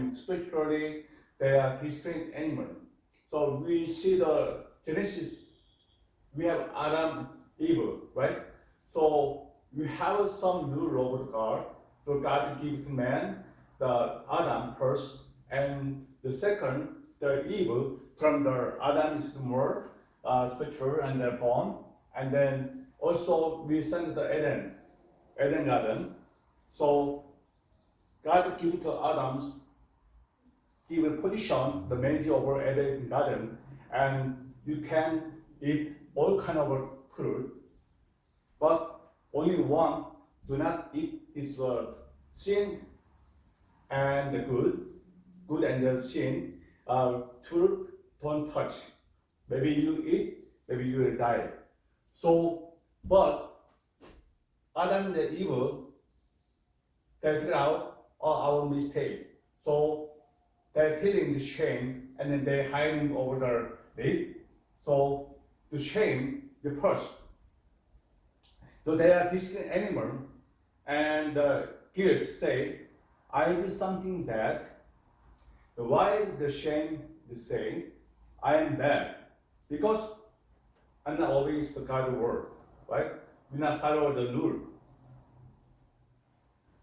and spiritually they are distinct animals. So we see the Genesis, we have Adam, Eve, right? So we have some rule over God. So God give to man the Adam first, and the second, the Eve. From the Adam is more spiritual and they're born, and then also we send the Eden garden. So God give to Adam's give a position, the manager over Eden garden, and you can eat all kind of fruit, but only one, do not eat this sin and the good and the sin, fruit don't touch. Maybe you eat, maybe you will die. So, but Adam and Eve, they figure out our mistake. So they're killing the shame and then they're hiding over the lip. So to shame the first. So they are distinct animal, and the guilt say, I did something bad. Why the shame they say, I am bad? Because I'm not always the God word, right? We not follow the rule.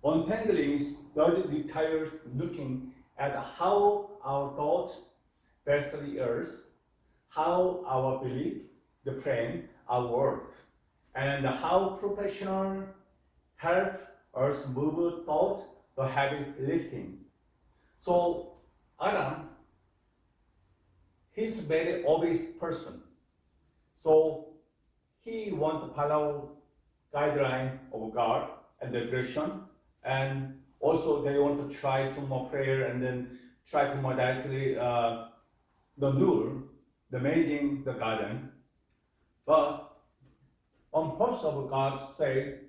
Untangling doesn't require looking at how our thoughts best the earth, how our belief, the plan, our work, and how professional help us move thought, the habit lifting. So Adam, he's a very obvious person. So he want to follow guideline of God and the direction, and also they want to try to more prayer and then try to more directly the rule, the managing the garden. But on purpose of God say,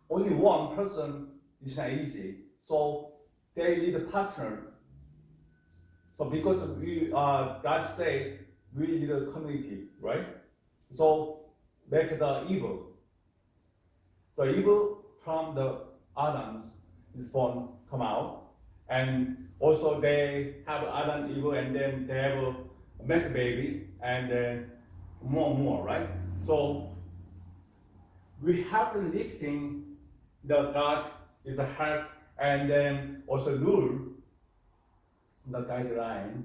only one person is not easy. So they need a partner. So because we God say we need a community, right? So make the evil. The evil from the Adam is born come out, and also they have Adam evil, and then they have a make a baby, and then more, right? So we have to lifting the God is a help, and then also rule the guideline.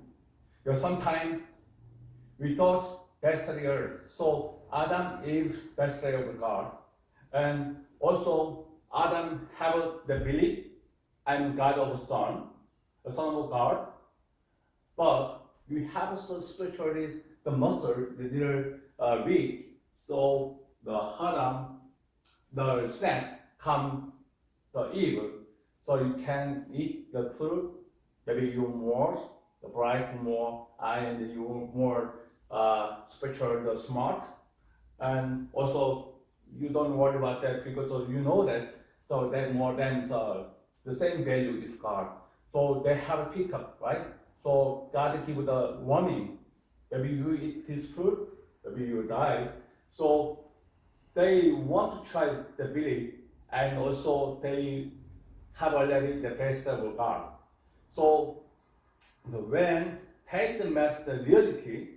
Because sometimes we thought that's the earth. So Adam, Eve, that's the God, and also Adam have the belief and God of Son, the Son of God, but we have some spirituality, the muscle, the little weak. So the Adam, the snack come the evil, so you can eat the fruit. Maybe you more the bright, more eye, and you more spiritual, the smart, and also you don't worry about that because you know that. So that more than the same value is God. So they have a pickup, right? So God give the warning. Maybe you eat this fruit, maybe you die. So they want to try the belief, and also they have already the best of God. So when faith meets the reality,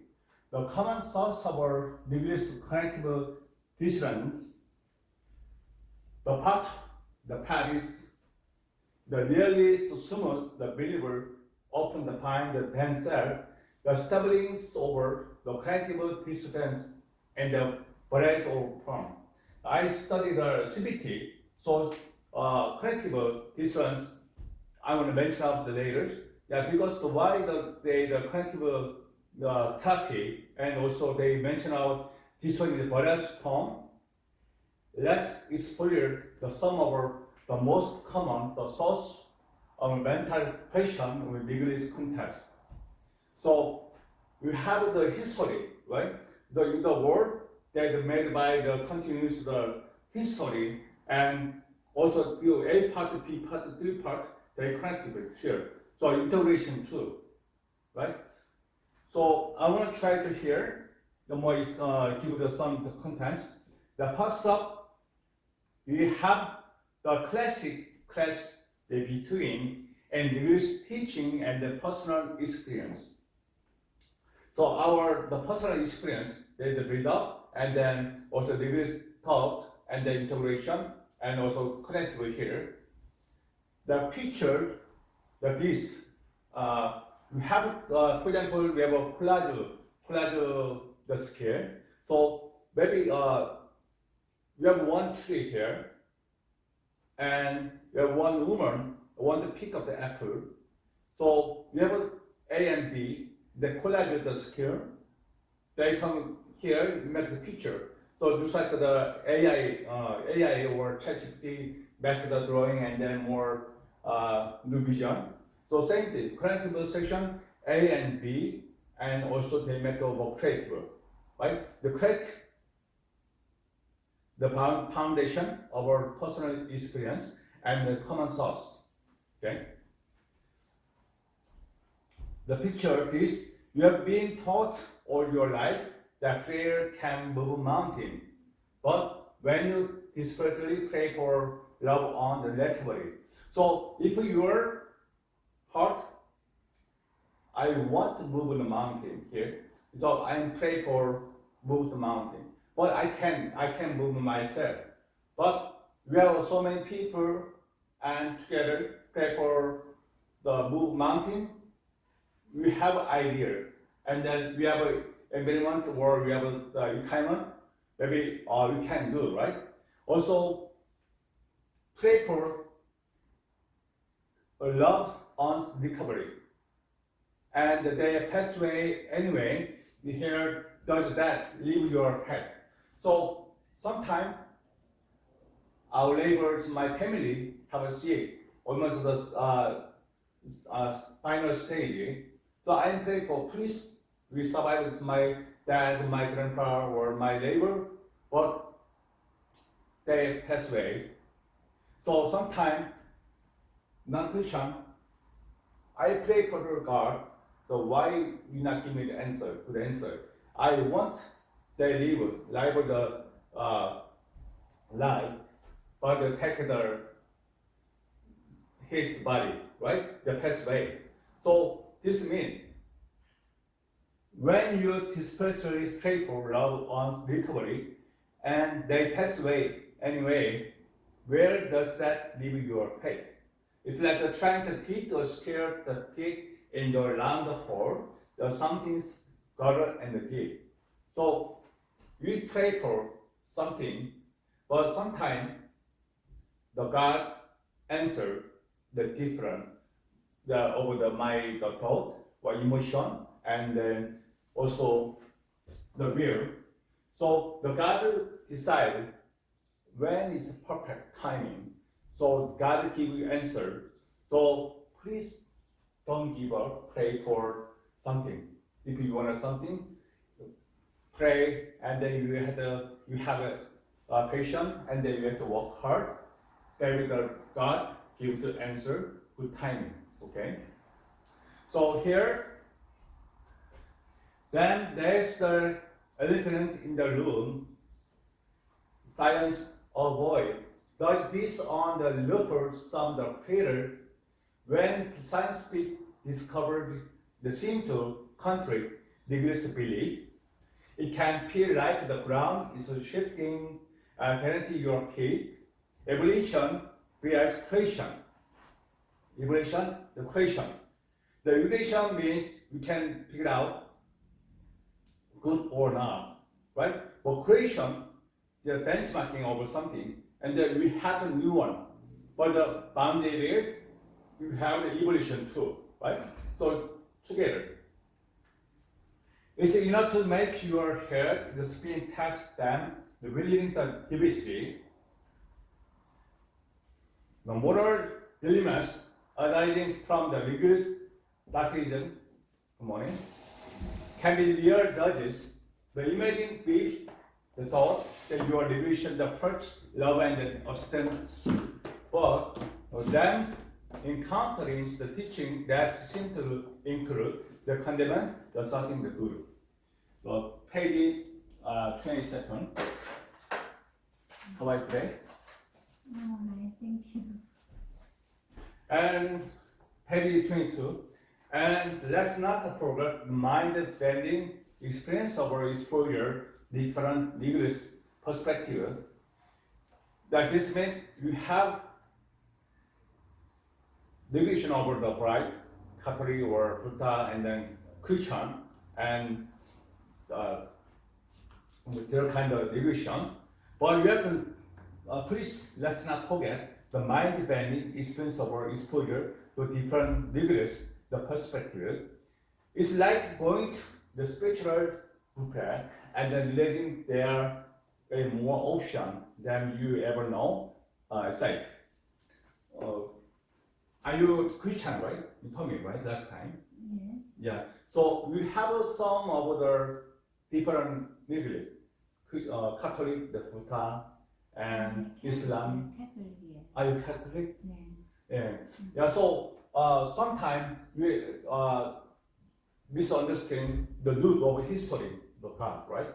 the common source of our religious connective dissonance, the path is the realist assumes the believer often define themselves, the stumbling over the connective dissonance and the variety of form. I studied CBT, so connective dissonance, I want to mention up the later. Yeah, because why the connective therapy, and also they mention out this one is the various form. Let's explore the some of the most common, the source of mental question with English context. So we have the history, right? The word that made by the continuous the history, and also the A part, B part, 3 part, they connected here. So integration too, right? So I want to try to hear the more give the some the contents. The first up, we have the clash between and rigorous teaching and the personal experience. So the personal experience, there's a build up and then also rigorous thought and the integration and also connectivity here. The picture, this, we have, for example, we have a collage the scale. So maybe we have one tree here, and we have one woman want to pick up the apple. So we have A and B, the collage the scale. They come here, we make the picture. So just like the AI or ChatGPT make the drawing and then more new vision. So same thing, connective section A and B, and also they make a more creative, right? The create the foundation of our personal experience and the common source. Okay. The picture this, you have been taught all your life that prayer can move a mountain, but when you desperately pray for love on the recovery. So if your heart, I want to move the mountain here, so I pray for move the mountain, but I can move myself. But we have so many people and together pray for the move mountain. We have idea, and then we have a environment or we have the requirement. Maybe we can do right. Also, pray for a love on recovery, and they pass away anyway. Here does that leave your head. So sometimes our neighbors, my family have a sick, almost the final stage. So I pray for please we survive with my dad, my grandpa, or my neighbor, but they pass away. So sometimes non-Christian, I pray for the God. So why you not give me the answer? Good answer. I want they live the life, but they take his body, right? They pass away. So this means when you desperately pray for love on recovery and they pass away anyway, where does that leave your faith? It's like trying to hit or scare the pig in your round hole. There's something's gather and give. So we pray for something, but sometimes the God answer the different over the thought or emotion and then also the will. So the God decide when is the perfect timing. So God give you answer. So please don't give up. Pray for something. If you want something, pray, and then you have a patience, and then you have to work hard. Then God give the answer, good timing. Okay. So here, then there's the elephant in the room. Silence avoid. Does this on the looper some the creator when science discovered the symptom contrary rigorous belief, it can feel like the ground is shifting penalty your key. Evolution vs creation. Evolution, the creation. The evolution means we can figure out good or not, right? But creation, the benchmarking over something, and then we have a new one. But the boundary there, you have the evolution too, right? So together. It's enough to make your head the spin past them, the relieving the diversity. The moral dilemmas arising from the rigorous doctrine, can be real judges. The imagine beef, the thought that you are division the first love and the abstinence, but them encountering the teaching that seem to include the condemnation, the something the good. So page 22nd. How about today? Oh, thank you. And Heavy 22. And let's not forget the mind-bending experience of our exposure, different religious perspective. That this means you have negation over the bride, Catholic or Buddha, and then Christian, and their kind of negation. But we have to, please let's not forget the mind-bending experience of our exposure to different religious the perspective. It's like going to the spiritual buffet and then realizing there are more option than you ever know. It's like, are you Christian, right? You told me, right, last time? Yes. Yeah. So we have some of the different religions, Catholic, the Buddha, and Islam. Catholic, yeah. Are you Catholic? Yeah. Yeah. Yeah. So sometimes we misunderstand the root of history of God, right?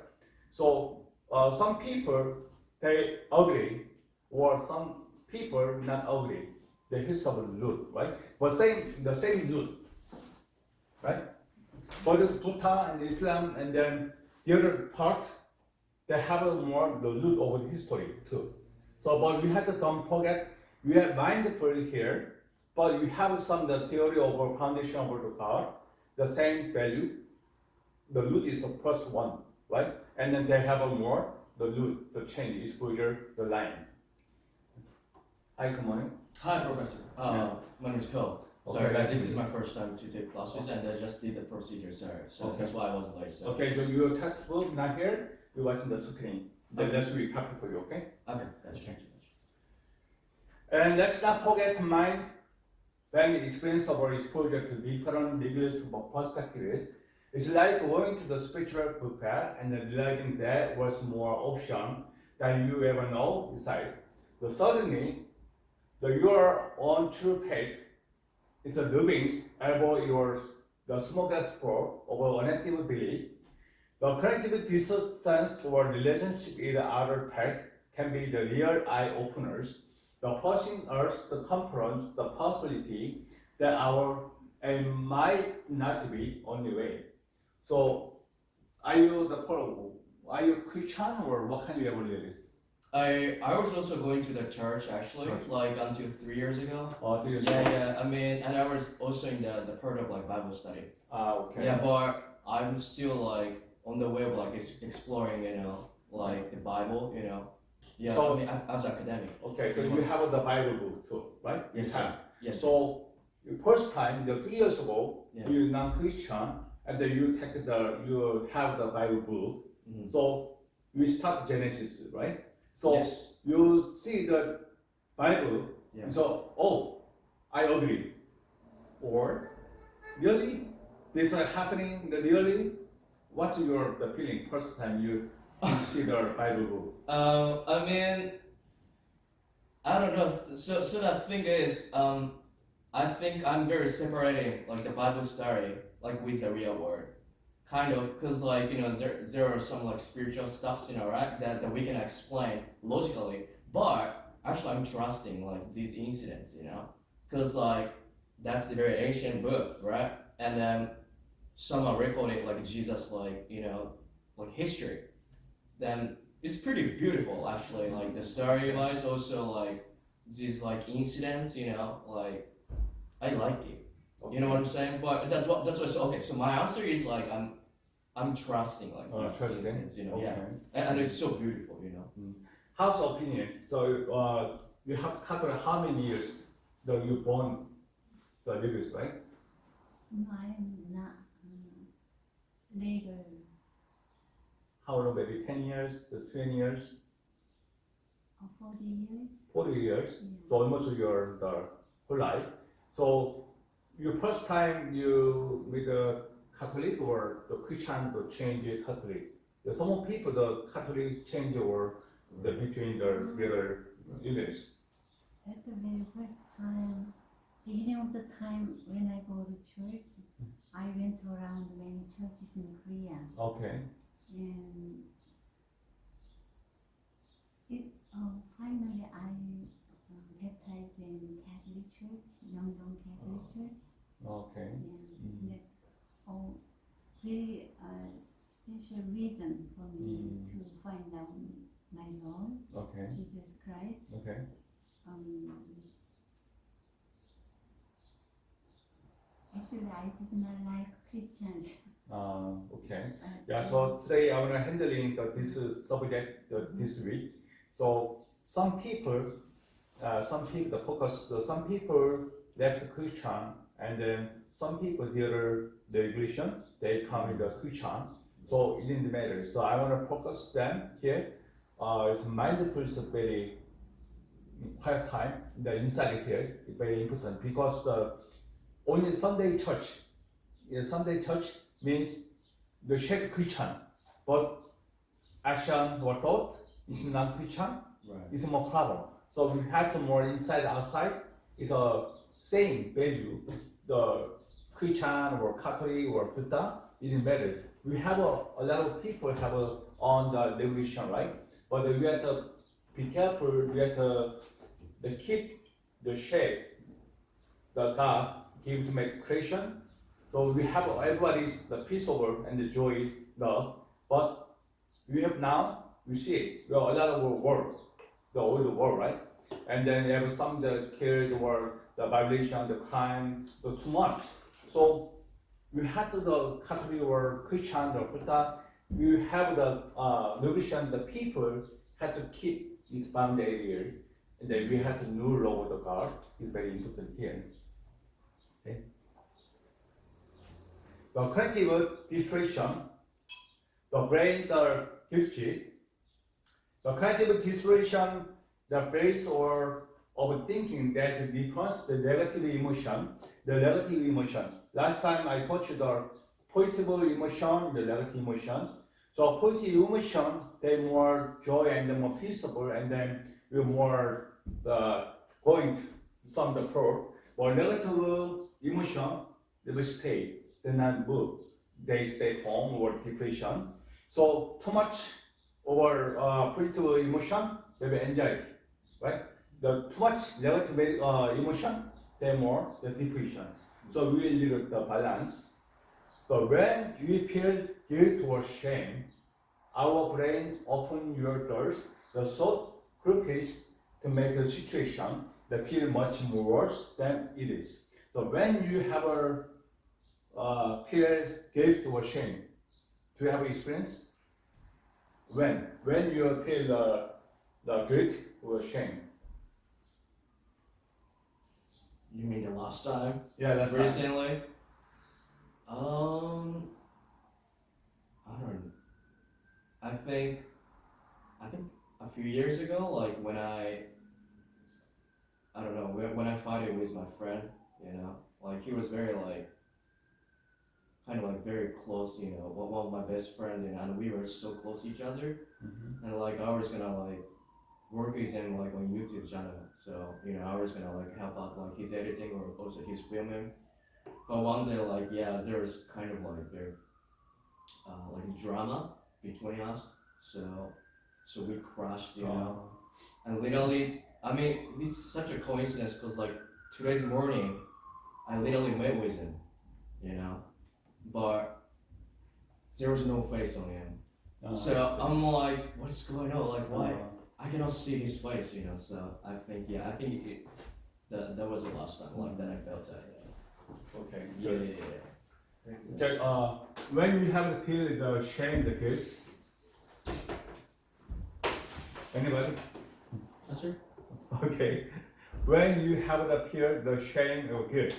So some people they agree, or some people not agree the history of the root, right? But the same root, right? But the Buddha and Islam and then the other part, they have more the root of the history too. So, but we have to don't forget, we are mindful here, but we have some the theory of our foundation of the God, the same value. The root is the first one, right? And then they have a more the root, the change, exposure, the line. Hi, good morning. Hi, Professor. My name is Ko. Okay, Sorry, nice this to is meet my first time to take classes, and I just did the procedure, sorry. So Okay. that's why I was late. So. Okay, so your textbook not here, you're watching the screen. Then let's read copy for you, okay? Okay, that's thank you. And let's not forget to mind when the experience of our exposure to different religious perspectives. It's like going to the spiritual buffet and then realizing there was more option than you ever know inside. So suddenly, your own true faith, it's a living elbow yours, the smorgasbord of an active belief. The cognitive distance or relationship with the other faith can be the real eye openers, the pushing us to confront the possibility that our aim might not be only way. So, are you Christian or what kind of religion? I was also going to the church actually, Church. like until 3 years ago. Oh, do you Yeah. I mean, and I was also in the part of like Bible study. Okay. Yeah, but I'm still like on the way of like exploring, like the Bible, Yeah, So- I mean, as academic. Okay, so you have the Bible book too, right? Yes, You sir. have. Yes. So, first time, 3 years ago, Yeah. you're non-Christian, and then you have the Bible book. Mhm. So we start Genesis, right? So Yes. you see the Bible, Yeah. so I agree. Or really, this is happening. Really, what's the feeling first time you see the Bible book? I mean, I don't know. So the thing is, I think I'm very separating like the Bible story like with the real world, kind of, cause like there are some like spiritual stuffs right that we can explain logically, but actually I'm trusting like these incidents, cause like that's a very ancient book, right? And then someone recorded like Jesus like like history, then it's pretty beautiful actually. Like the story wise, also like these like incidents, like I like it. You know what I'm saying? But that's what. Okay, so my answer is like I'm trusting like these Trusting. incidents, Okay. yeah, and it's so beautiful, How's your opinion? So you have covered how many years though you born the religious, right? No, I'm not later. How long? Maybe 10 years, 20 years, 40 years. 40 years. Yeah. So almost your the whole life. So your first time you with the Catholic or the Christian to change Catholic. There's some people the Catholic change or the between the other religions. At the very first time, beginning of the time when I go to church, I went around many churches in Korea, Okay. and finally I baptized in Catholic church, Myeongdong Catholic Church. Okay. Yeah. 근데 very special reason for me to find out my Lord, Okay. Jesus Christ. Okay. Actually, I did not like Christians. Okay. Yeah. So today I'm gonna handling this subject this week. So some people the focus. Some people left Christian, and then some people the religion they come in the Christian. So it didn't matter. So I want to focus them here. It's mindfulness very quiet time. The inside here is very important because the only Sunday church. Sunday church means the shape Christian, but action or thought is not Christian. Right. It's more problem. So we have to more inside outside. It's a same value. The Christian or Catholic or Buddha isn't better. We have a lot of people have on the revolution, right? But we have to be careful. We have to keep the shape the God give to make creation. So we have everybody's the peace over and the joy, love. But we have now we see it. We have a lot of world, the old world, right? And then you have some that killed or the violation, the crime, the too much. So we have to the Catholic or Christian or Buddha. We have the revolution. The people have to keep this boundary here, and then we have to rule over the God. Is very important here. Okay. The cognitive distortion, the brain, the guilty. The cognitive distortion, the phase or of thinking that becomes the negative emotion. The negative emotion. Last time I taught you the positive emotion, the negative emotion. So positive emotion, they more joy and then more peaceable, and then we more going to some the pro. Or negative emotion, they will stay, they not move. They stay home or depression. So too much over positive emotion, maybe anxiety, right? The too much negative emotion, they more the depression. So we need the balance. So when you feel guilt or shame, our brain open your doors, the thought groups to make the situation that feel much more worse than it is. So when you have a feel guilt or shame, do you have experience? When you feel the guilt or shame? You mean the last time? Yeah, that's right. Recently? I don't. I think a few years ago, like when I don't know, when I fought with my friend, you know, like he was very like, kind of like very close, you know, one of my best friend, you know, and we were so close to each other, and like I was gonna like work with him like on YouTube channel, so you know I was gonna like help out like his editing or also his filming, but one day like yeah, there was kind of like there, like drama between us, so we crashed, you know, and literally, I mean, it's such a coincidence because like today's morning, I literally met with him, you know, but there was no face on him. So I'm like, what's going on? Like, why? I cannot see his face, you know. So I think that was the last time like that I felt that. Okay. Yeah. Good. Okay. When you have to feel the shame, the guilt. Anybody? Sure. Okay. When you have the fear, the shame or guilt,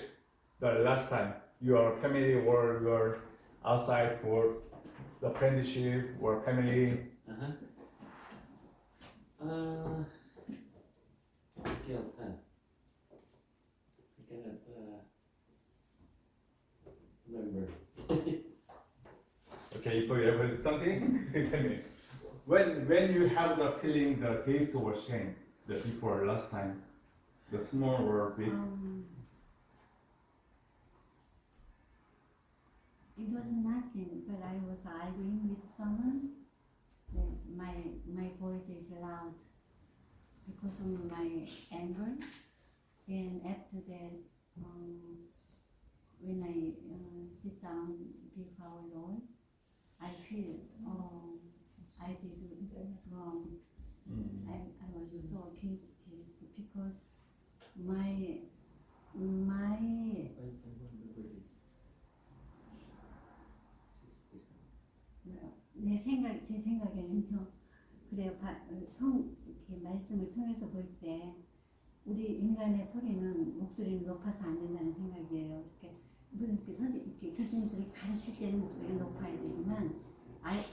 the last time your family or your outside or the friendship or family. I cannot remember. Okay, if you ever something, tell me. When you have the feeling, the guilt or shame, the before last time, the small or big. It was nothing, but I was arguing with someone. That my voice is loud because of my anger, And after that, when I sit down before our Lord, I feel I did wrong. I was so guilty because my 제 생각에는요. 그래요. 이렇게 말씀을 통해서 볼 때 우리 인간의 목소리는 높아서 안 된다는 생각이에요. 이렇게 교수님들이 가르칠 때는 목소리가 높아야 되지만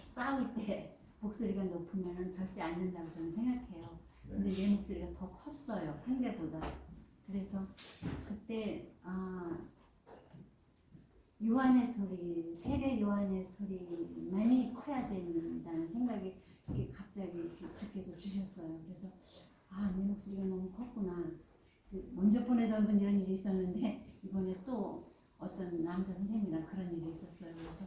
싸울 때 목소리가 높으면 절대 안 된다고 저는 생각해요. 근데 내 목소리가 더 컸어요. 상대보다. 그래서 그때 요한의 소리, 세례 요한의 소리만이 커야 된다는 생각이 이렇게 갑자기 이렇게 주께서 주셨어요. 그래서 내 목소리가 너무 컸구나. 먼저 보내던 분 이런 일이 있었는데 이번에 또 어떤 남자 선생님이랑 그런 일이 있었어요. 그래서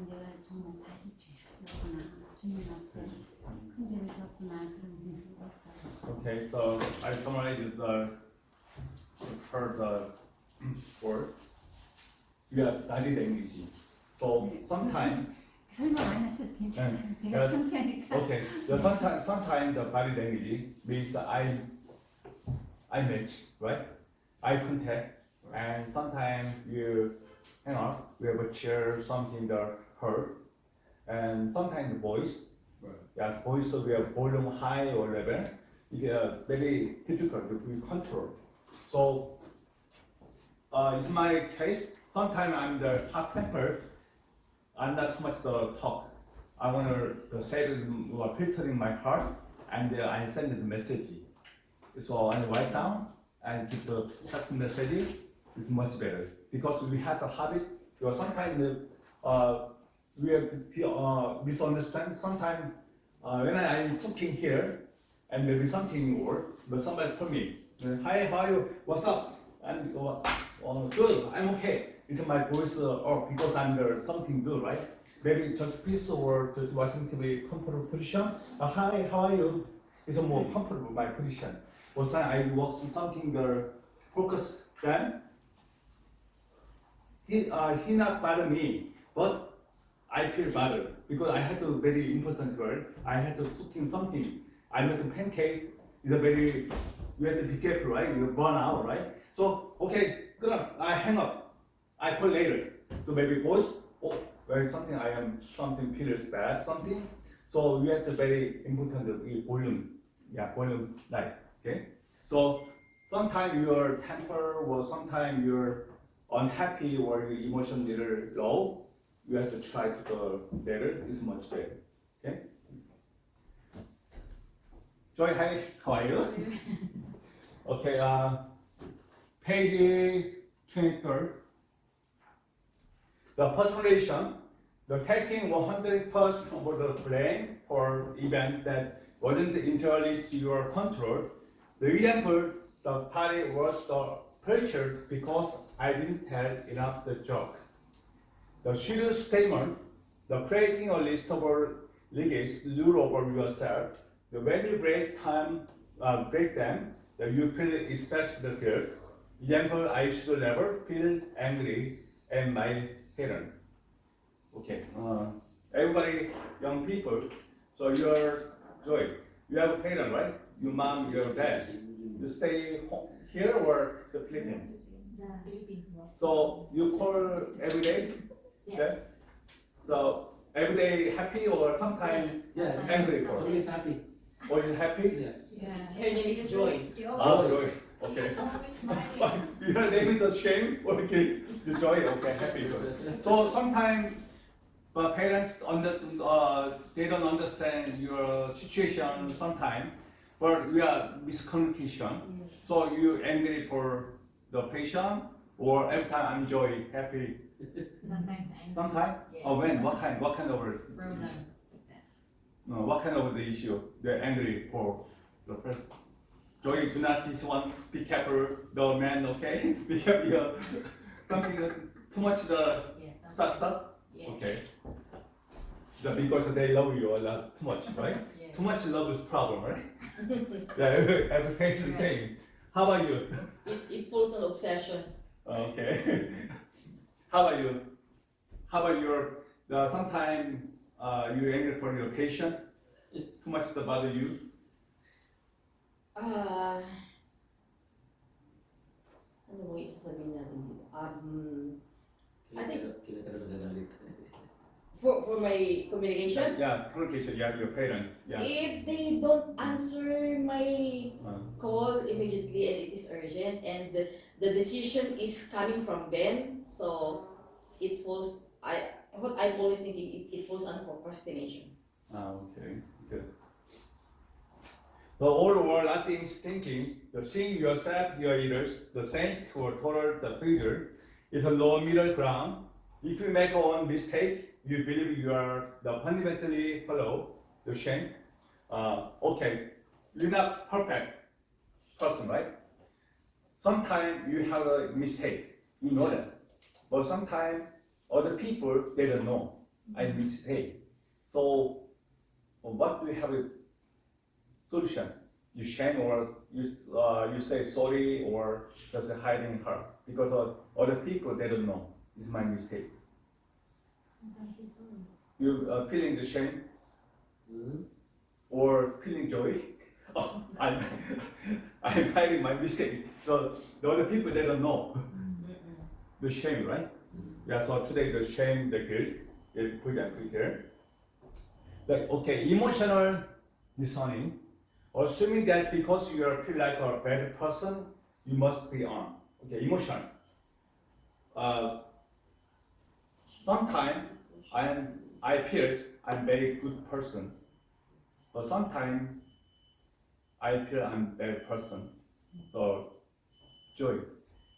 내가 정말 다시 죄를 졌구나. 주님 앞에 큰 죄를 졌구나. 그런 생각이 했어요. Okay, so I summarized the word. We have body language. So sometimes 설명 안 하셔도 괜찮아요. 제가 Yeah. 창피하니까. okay, sometimes the body language means I match, right? Eye contact, and sometimes we have a chair, something that hurt, and sometimes the voice. Right. Yes, voice we have volume high or level. It's very difficult to control. So, in my case, sometimes I'm the hot tempered. I'm not too much the talk. I want to say filtering my heart, and I send the message. So I write down and give the text message. It's much better because we have the habit. Because sometimes we have misunderstand. Sometimes when I'm cooking here, and maybe something wrong, but somebody told me, "Hi, how are you? What's up?" And good. I'm okay. It's my voice, or because I'm there, something good, right? Maybe just peace or just watching TV, comfortable position. Hi, how are you? It's a more comfortable my position. Most time I work on something focus. Then he not bother me, but I feel better because I had to very important word. I had to cooking something. I make a pancake. It's a very you have to be careful, right? You burn out, right? So okay, good. I hang up. I call later. So maybe voice, when something feels bad, something. So we have to very important volume. Yeah, volume like, okay. So sometimes your temper or sometimes you're unhappy or your emotion little low. You have to try to go later. It's much better. Okay. Joy, hi. How are you? Okay. Page 23. The persuasion, the taking 100% over the blame for event that wasn't entirely your control. The example, the party was the pressure because I didn't tell enough the joke. The serious statement, the creating a list of legacies, rule over yourself. The when you break them, you feel especially guilt. Example, I should never feel angry at my parent. Okay. Everybody, young people. So you're Joy. You have a parent, right? Your mom, your dad. You stay home, here or the Philippines? So you call every day. Yes. So every day happy or sometimes Yeah, angry? always happy. Or you happy? Yeah. Her name is Joy. Joy. Okay. Your name is the shame or okay, the joy. Okay, happy. So sometimes parents they don't understand your situation sometimes, but we are miscommunication. So you angry for the patient or every time I'm joy, happy. Sometimes angry. Sometimes? Yes. Or when? What kind of Problem. Yes. no, what kind of the issue? They're angry for the person. Joy, do not this one. Be careful, the man. Okay, be careful. Something too much the Yes. stuff. Yes. Okay. Because they love you a lot too much, right? Yes. Too much love is problem, right? Yeah, every patient saying. How about you? It falls on obsession. Okay. How about you? How about your sometimes you angry for your patient? Too much to bother you? Ano mo isasabihin natin dito? I think for my communication, Yeah, communication. Yeah, your parents. Yeah. if they don't answer my Uh, call immediately and it is urgent and the decision is coming from them, so it falls. What I'm always thinking it falls under procrastination. okay, good. The old world I think thinking the seeing yourself, your leaders, the saint or total the figure is a low middle ground. If you make one mistake, you believe you are the fundamentally follow the shame. Okay, you're not perfect person, right? Sometimes you have a mistake, you know that. But sometimes other people they don't know I mistake. So what do you have a solution? You shame or you say sorry or just hiding her because other people they don't know it's my mistake. Sometimes it's sorry. You feeling the shame or feeling joy. Oh, I'm hiding my mistake. So the other people they don't know the shame, right? Yeah. So today the shame, the guilt is put and put here. Like okay, emotional discerning. Assuming that because you are feel like a bad person, you must be on. Okay, emotion. Sometimes I feel I'm very good person, but sometimes I feel I'm bad person. So joy.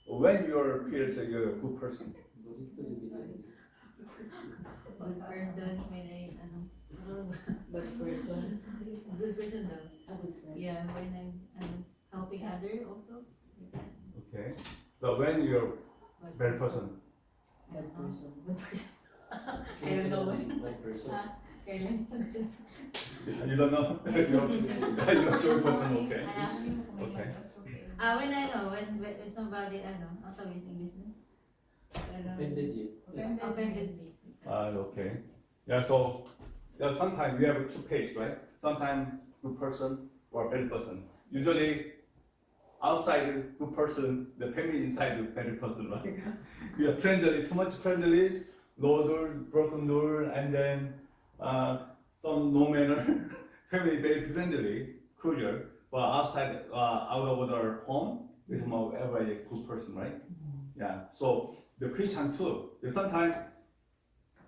When you feel that you're a good person, Good person when I Bad person. good person though. A good person. Yeah, when I'm helping other also. okay. So when you're But- bad person, Bad person. Good person. I don't know when. Kailan. you don't know. you're a joy person, okay. Okay. When I know when somebody ang tawag sa English na? Offended you. Offended me. Okay. Yeah, so sometimes we have two pages, right? Sometimes good person or bad person. Usually outside good person, the family inside the bad person, right? We are friendly, too much friendly, no rule, broken rule, and then some no manner, family very friendly, crucial, but outside, out of our home, is more everybody a good person, right? Yeah, so the Christian too, sometimes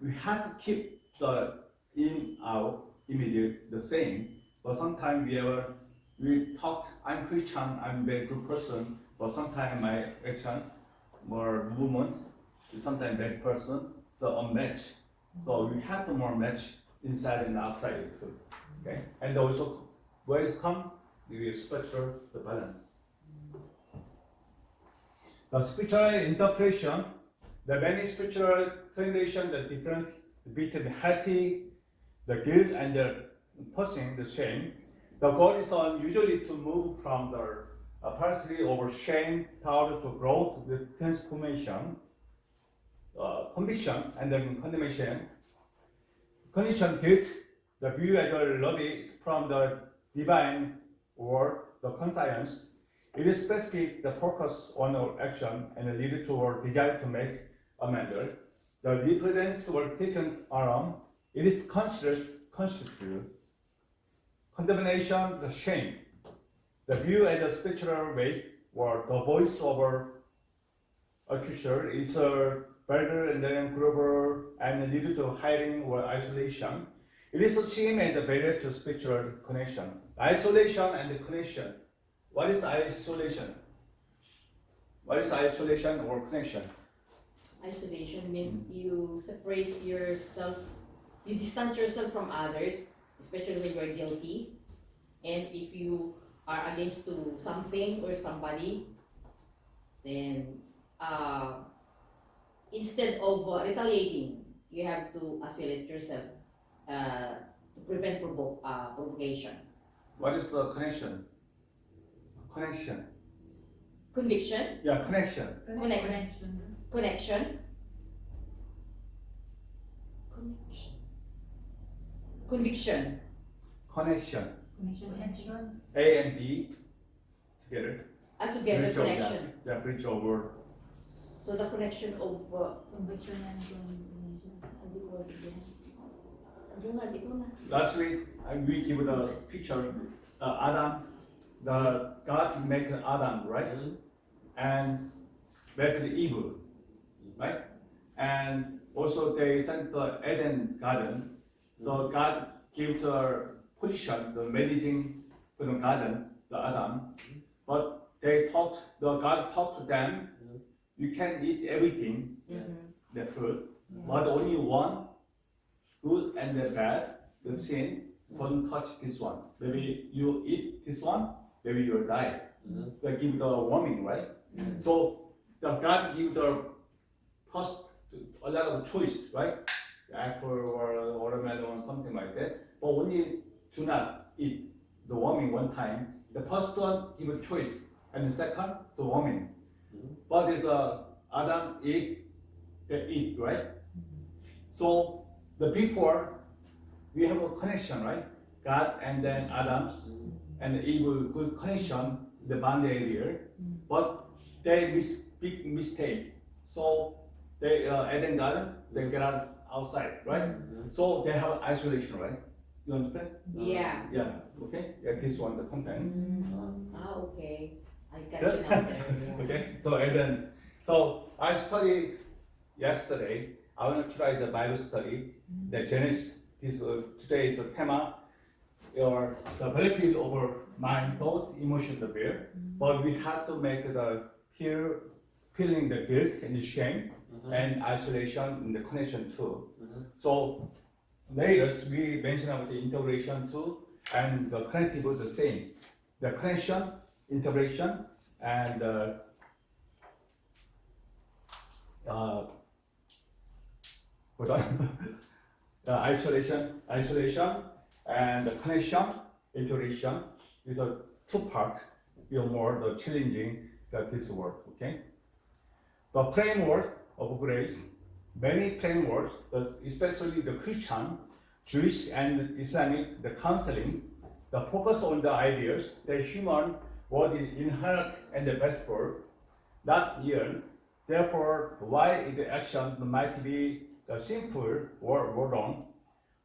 we have to keep the in out immediate the same, but sometimes we talk, I'm Christian, I'm very good person, but sometimes my action, more movement, is sometimes bad person, so unmatched. So we have to more match inside and outside too. Okay? And also where it come, we spiritual the balance. The spiritual interpretation, the many spiritual translation, the different between healthy, the guilt and the pushing the shame. The goal is on usually to move from the partially over shame power to growth with transformation, conviction, and then condemnation. Condition guilt, the view as a love is from the divine or the conscience. It is specific, the focus on our action and lead to our desire to make amends. The difference were taken around. It is constitute condemnation, the shame. The view as a spiritual weight or the voice of our accuser is a better and then global and lead to hiding or isolation. It is seen as a barrier to spiritual connection. Isolation and connection. What is isolation? What is isolation or connection? Isolation means you separate yourself, you distance yourself from others, especially when you are guilty. And if you are against to something or somebody, then instead of retaliating, you have to isolate yourself to prevent provocation. What is the connection? Connection. conviction, Yeah, connection. connection, connection, conviction. Connection. Connection. A and B together. Together Bridge over connection. that. Yeah, bridge over. So the connection of Conviction and combination. Last week we give the picture Adam. The God make Adam, right? And make the evil, right? And also they sent the Eden garden. So God gave the position, the managing for the garden, the Adam. But God talked to them. You can eat everything, the fruit, but only one, good and the bad, the sin. Don't touch this one. Maybe you eat this one, maybe you'll die. They give the warning, right? So the God give the first a lot of choice, right? Apple or watermelon or something like that. But only do not eat the warming one time. The first one give a choice, and the second the warming. But it's Adam eat, they eat, right? So the before we have a connection, right? God and then Adam's and the evil good connection, the boundary area. But they big mistake. So they Eden garden, they get outside, right? So they have isolation, right? You understand? Yeah. Yeah. Okay. Yeah. This one, the content. Okay. I got you now, sir. Yeah. Okay. So Eden. So I studied yesterday. I want to try the Bible study. The Genesis. This today is the tema. Or the battlefield over mind, thoughts, emotion, the fear. But we have to make the feeling the guilt and the shame and isolation and the connection too. So later we mentioned about the integration too, and the connective was the same. The connection, integration, and hold on. The isolation, and the connection, integration is a two part. Feel more the challenging that this word. Okay. The framework of grace, many frameworks, especially the Christian, Jewish, and Islamic, the counseling, the focus on the ideas that human what is inherent and the best for, not yearn. Therefore, why the action might be the simple or wrong.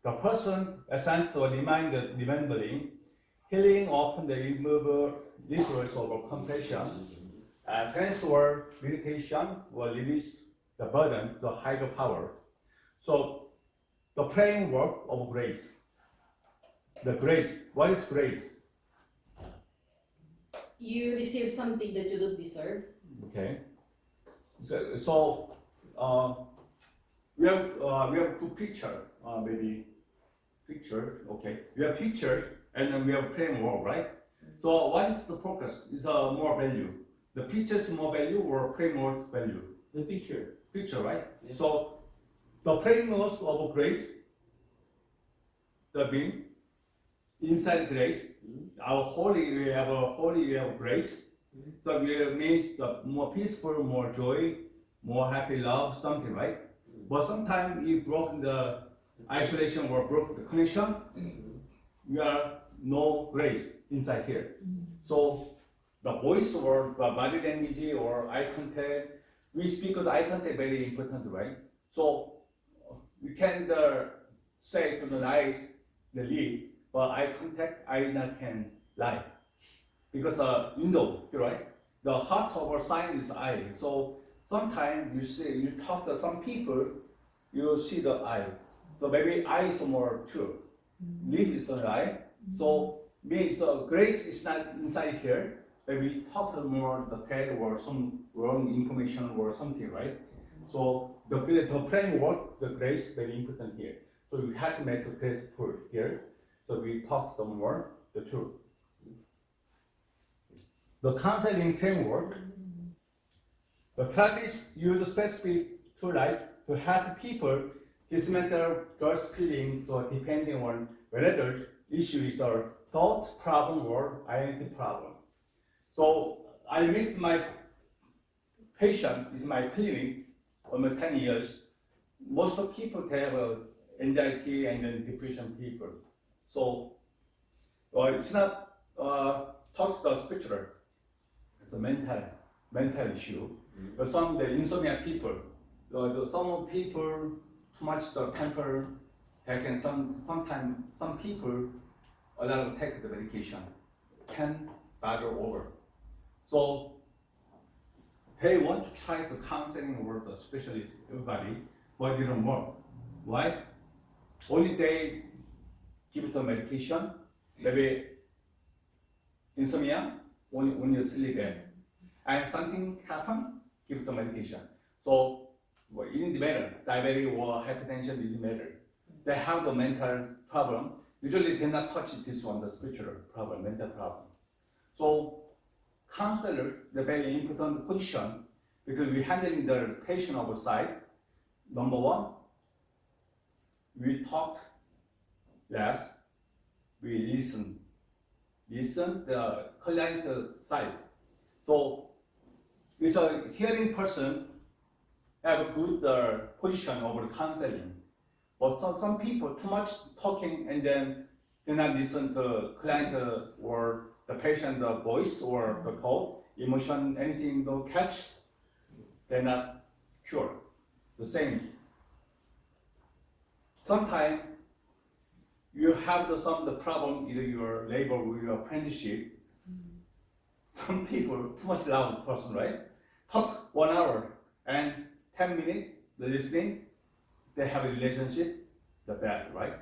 The person essence to remembering, healing often the influence of compassion, transfer meditation will release the burden, the higher power. So the framework of grace. The grace. What is grace? You receive something that you don't deserve. Okay. So we have two picture, maybe picture. Okay. We have picture and then we have framework, right? So what is the focus? Is more value. The picture is more value or framework value? The picture. Picture, right? Yeah. So the framework of grace, the being inside grace, our holy we have a holy way of grace. So it means the more peaceful, more joy, more happy love, something, right? But sometimes we broke the isolation or broke the connection, we are no grace inside here. So the voice or the body language or eye contact, we speak of eye contact very important, right? So we can say to the eyes, the lip, but eye contact, I not can lie. Because window, right? The heart of our sign is eye. So sometimes you talk to some people, you see the eye. So maybe eye is more true. Lip is the eye. So means grace is not inside here. Maybe talk to more the head or some wrong information or something, right? So the framework, the grace very important here. So you have to make a grace full here. So we talk to them more the truth. The counseling framework, the therapists use specific tool to help people dismantle those feelings, so depending on whether the issue is a thought problem or identity problem. So I mix my patient is my clinic almost 10 years. Most of people they have anxiety and then depression people. So it's not taught to the spiritual. It's a mental issue. Some the insomnia people, some people too much the temper. They can sometimes some people allow to take the medication can bother over. So they want to try to counseling with the specialist, everybody, but it didn't work. Why? Only they give the medication, maybe insomnia, when you sleep in, and something happen, give the medication. So it didn't matter, diabetes or hypertension didn't matter. They have the mental problem. Usually they not touch this one, the spiritual problem, mental problem. So counselor, the very important position, because we handling the patient outside. Number one, we talk less, we listen the client side. So with a hearing person have a good position over counseling. But some people too much talking and then do not listen to client or the patient voice or the thought, emotion, anything don't catch, they're not cured. The same. Sometimes you have the problem either your labor or your apprenticeship. Some people too much loud person, right? Talk 1 hour and 10 minutes the listening. They have a relationship, the bad, right?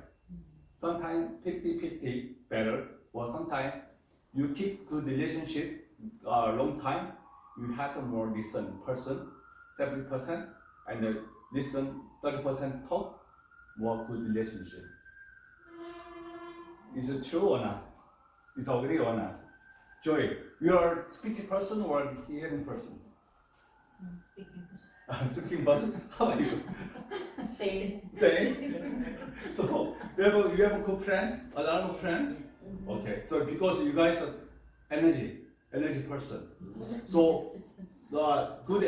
Sometimes 50-50 better, or sometimes you keep good relationship long time, you have to more listen person, 70%, and then listen 30% talk, more good relationship. Is it true or not? Is it agree or not? Joy, you are a speaking person or a hearing person? Speaking person? How are you? Same. Same. So you have a good friend, a lot of friend. Okay. So because you guys are energy person. So the good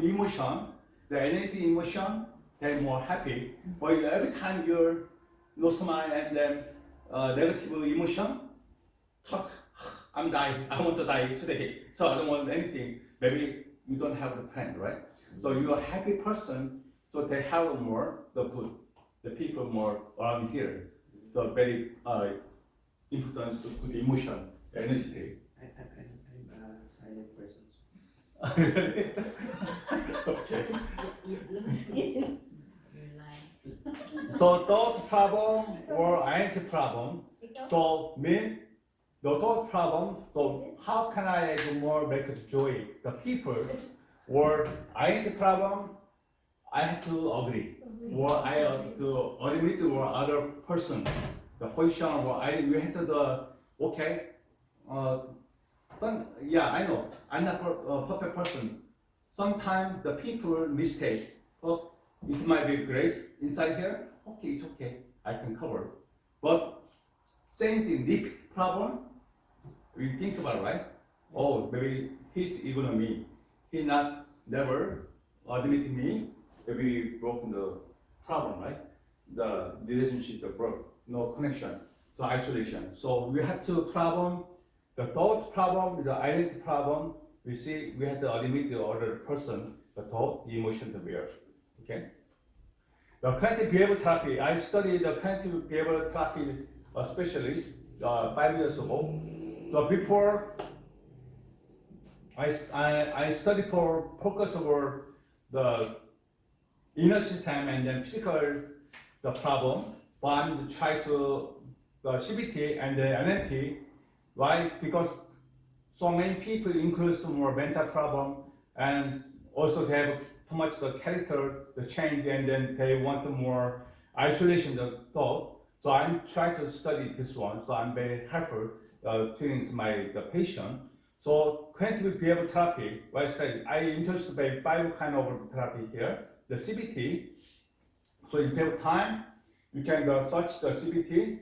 emotion, the energy emotion, they're more happy. But every time you're no smile and then negative emotion, talk. I'm dying. I want to die today. So I don't want anything. Maybe you don't have the plan, right? So you're a happy person, so they have more the good, the people more around here. So very influence to good emotion, energy. I'm a silent person. Okay. You're lying. So thought problem or identity problem. So mean the thought problem. So how can I do more make it joy the people? Or identity problem, I have to agree, or I have to admit to other person, the position, or we have to okay. I know I'm not a perfect person. Sometimes the people mistake. Oh, it might be grace inside here. Okay, it's okay. I can cover. But same thing, deep problem. We think about it, right? Oh, maybe he's ignoring me. He never admitted me. Maybe broken the problem, right? The relationship that broke, no connection, so isolation. So we had two problem, the thought problem, the identity problem. We see we had to admit the other person, the thought, the emotion, the bear. Okay. The cognitive behavioral therapy. I studied the cognitive behavioral therapy specialist 5 years ago. So before I studied for focus over the inner system and then physical the problem, but I'm trying to the CBT and the NLP. Why? Because so many people include some more mental problem and also they have too much the character, the change, and then they want more isolation, the thought. So I'm trying to study this one. So I'm very helpful to the patient. So cognitive behavioral therapy, what I study, I introduced by 5 kind of therapy here. The CBT. So if you have time, you can search the CBT.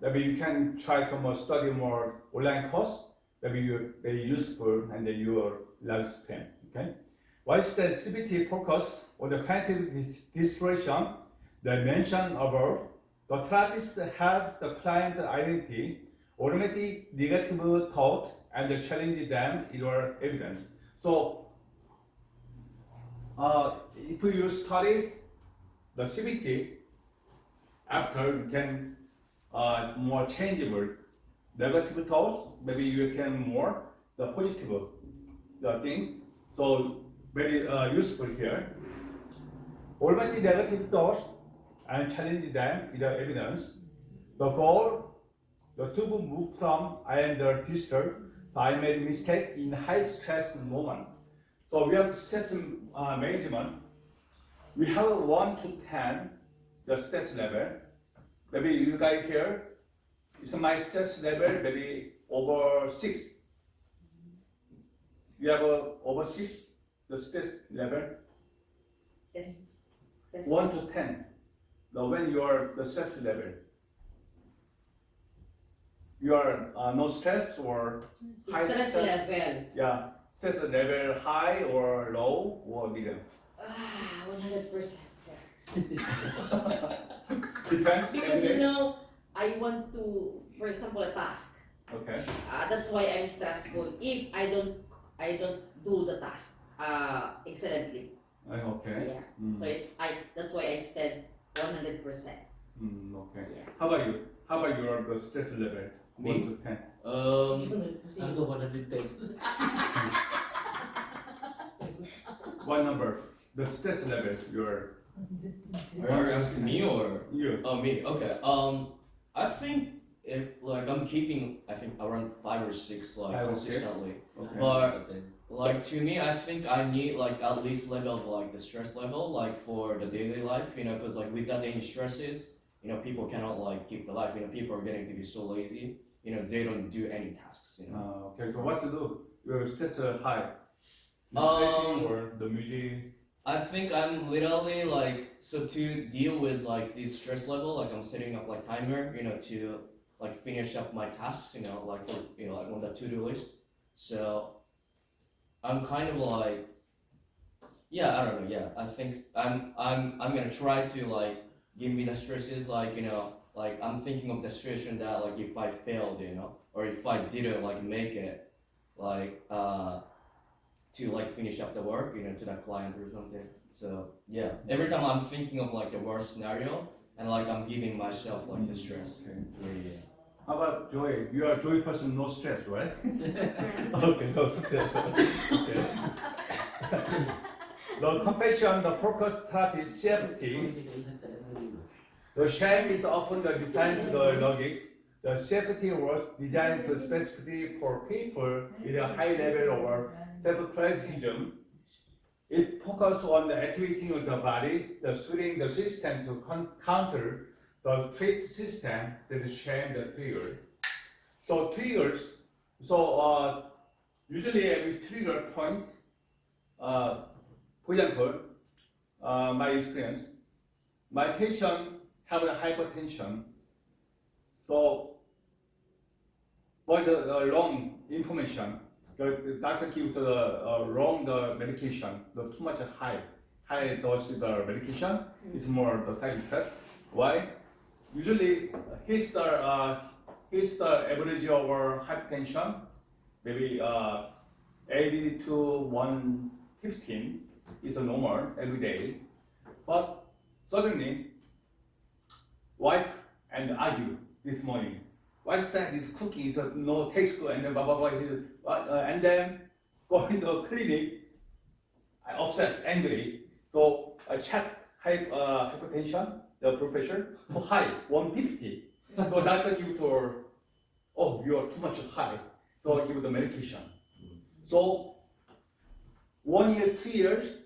Maybe you can try to study more online course. maybe you very useful and then your lifespan. Okay. Whilst the CBT focus on the cognitive distortion that mentioned above, the therapist help the client identity, automatic negative thought, and challenge them in your evidence. So, if you study the CBT, after you can more changeable negative thoughts, maybe you can more the positive the thing. So very useful here. Automatic negative thoughts and challenge them with the evidence. The goal, the to move from I am the disturbed, I made a mistake in high stress moment. So we have stress management. We have 1 to 10, the stress level. Maybe you guys here, it's my stress level maybe over 6. You have over 6, the stress level. Yes. 1 to 10. Now when you are the stress level, you are no stress or high Stress level. Yeah, stress level high or low or medium. 100%, sir. Depends. Because you know, I want to, for example, a task. Okay. That's why I'm stressful if I don't do the task excellently. Okay. Yeah. Mm. So that's why I said 100%. Okay. Yeah. How about you? How about your the stress level? Me? 1 to 10. I'll go 110. One number. The stress level. Your Are you asking me or? you. Oh, me. Okay. I think if like I'm keeping, I think around 5 or 6 like 5 or 6? consistently. Okay. But like to me, I think I need like at least level of like the stress level like for the daily life, you know, because like without any stresses, you know, people cannot like keep the life. You know, people are getting to be so lazy. You know, they don't do any tasks. You know. Okay. So what to do? Your stress high. Um, Sleeping or the music. I think I'm literally like so to deal with like this stress level, like I'm setting up like timer, you know, to like finish up my tasks, you know, like for you know like on the to-do list. So I'm kind of like, yeah, I don't know, yeah, I think I'm gonna try to like give me the stresses, like you know, like I'm thinking of the situation that like if I failed, you know, or if I didn't like make it, like to like finish up the work, you know, to that client or something. So yeah, every time I'm thinking of like the worst scenario, and like I'm giving myself like the stress. Okay. Yeah. How about joy? You are a joy person, no stress, right? Stress. Okay, no stress. Okay. The compassion, the focus therapy, CFT. The shame is often the design to the logics. The CFT was designed to specifically for people with a high level of self-criticism. It focuses on the activating of the body, the soothing the system to counter the trait system that is shame the trigger. So triggers. So usually every trigger point. For example, my experience, my patient have a hypertension. So was a wrong information. The doctor gives the wrong the medication, the too much high dose the medication is more the side effect. Why? Usually his the average over hypertension maybe 80 to 115 is a normal every day, but suddenly wife and argue this morning. Wife said this cooking is no taste good and then blah blah blah. And then go in the clinic, I upset, angry. So I check hypertension, the blood pressure too high, 150. So doctor give to her, oh you are too much high. So I give the medication. So 1 year, 2 years,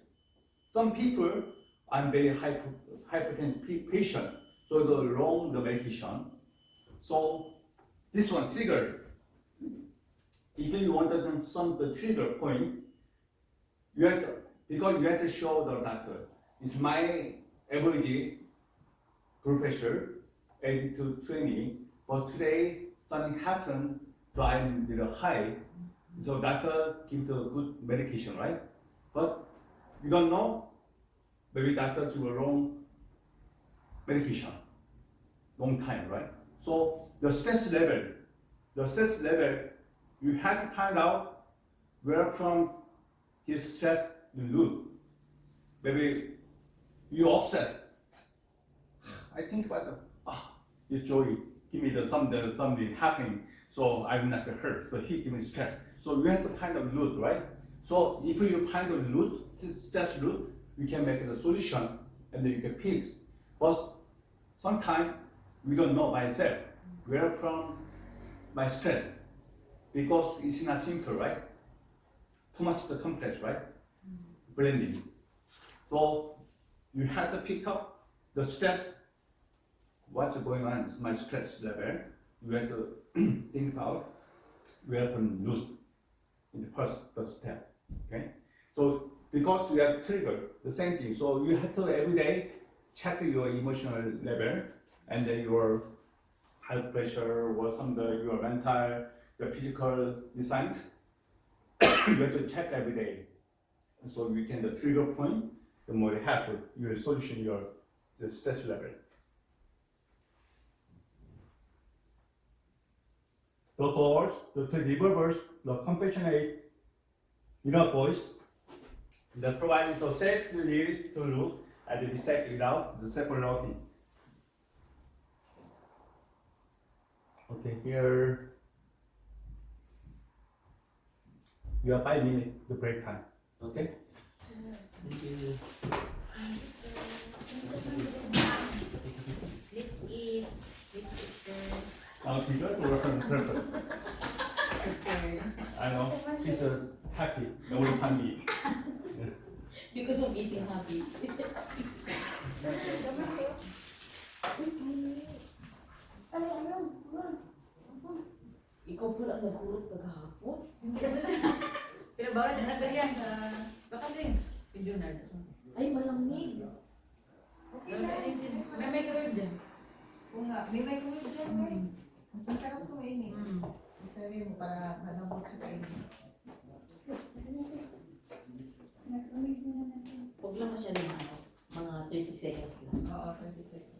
some people are very hypertensive patient, so the wrong the medication. So this one trigger. If you want to some the trigger point, you have to, because you have to show the doctor. It's my average blood pressure 80 to 20, but today something happened, so I'm a little high. So doctor give the good medication, right? But you don't know, maybe doctor give a wrong medication, long time, right? So the stress level, you have to find out where from his stress you lose. Maybe you upset. I think about this Joey give me something happening, so I'm not hurt. So he give me stress. So you have to find the root, right? So if you find the root, stress root, you can make the solution and then you can fix. But sometimes we don't know myself where from my stress, because it's not simple, right? Too much the complex, right? Blending. So you have to pick up the stress. What's going on is my stress level. You have to think about where from root in the first step. Okay. So because you have triggered the same thing, so you have to every day check your emotional level and then your blood pressure or your mental, your physical design. You have to check every day. So you can the trigger point, the more helpful your solution, the stress level. The goals, the deliverables, the compassionate inner voice, that provides the safe release to look at the mistake without the self-loathing. Okay, here you have 5 minutes the break time. Okay? Thank you. Let's eat. Sir. Peter, perfect. I know, he's happy, all the time eat. Because of eating habit. Ikaw po lang nagkurot kagahapon. Pero bawal din nagbilyan sa bakasing. Video na. Ay, malamig. May microwave din. Oo nga, may microwave dyan, eh. Mas masarap ito mainit. Isabi mo para malambot sa kainin. Huwag lang masyadong mga 30 seconds lang. Oo, 20 seconds.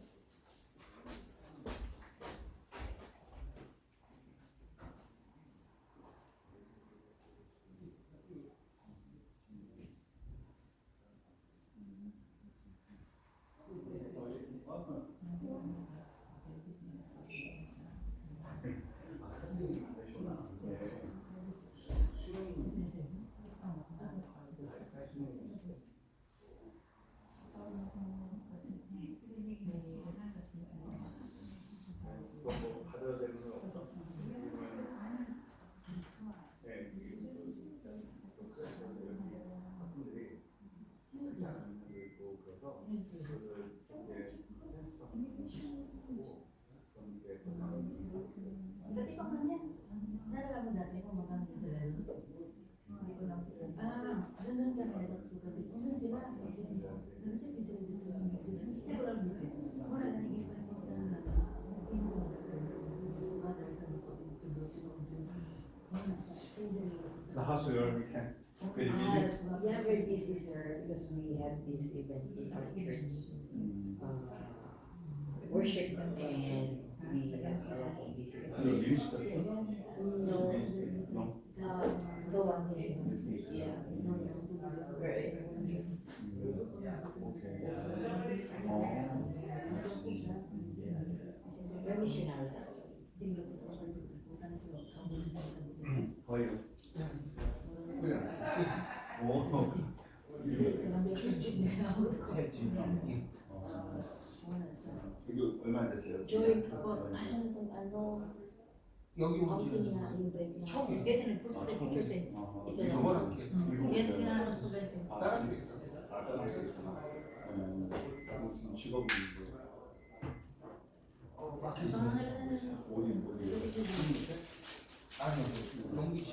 Dati pa man yan. Nalala mo dati kung makansin sila doon? Hindi ko lang. Doon kami nagkasugabi. Doon sila. Nag-check din sila dito. Siguro lang dito. Wala na nag-ipan ko na The house where we can. Yeah, very busy, sir, because we have this event in our church. Worship and we have a lot of visitors. No, the one here. Yeah, we're in church. We're missionaries actually. How are you? 오. 이거 얼마 됐어요? Joy, hasan kung ano, 여기 outing 오지. na yung break na. 처음이에요. Pwede nagpuso rin. Pwede. Ito 저거 na. 할게. Yan kinakasugan din. 다른 게 있어. 무슨 직업이 마켓. 어디 아니요, 경기지.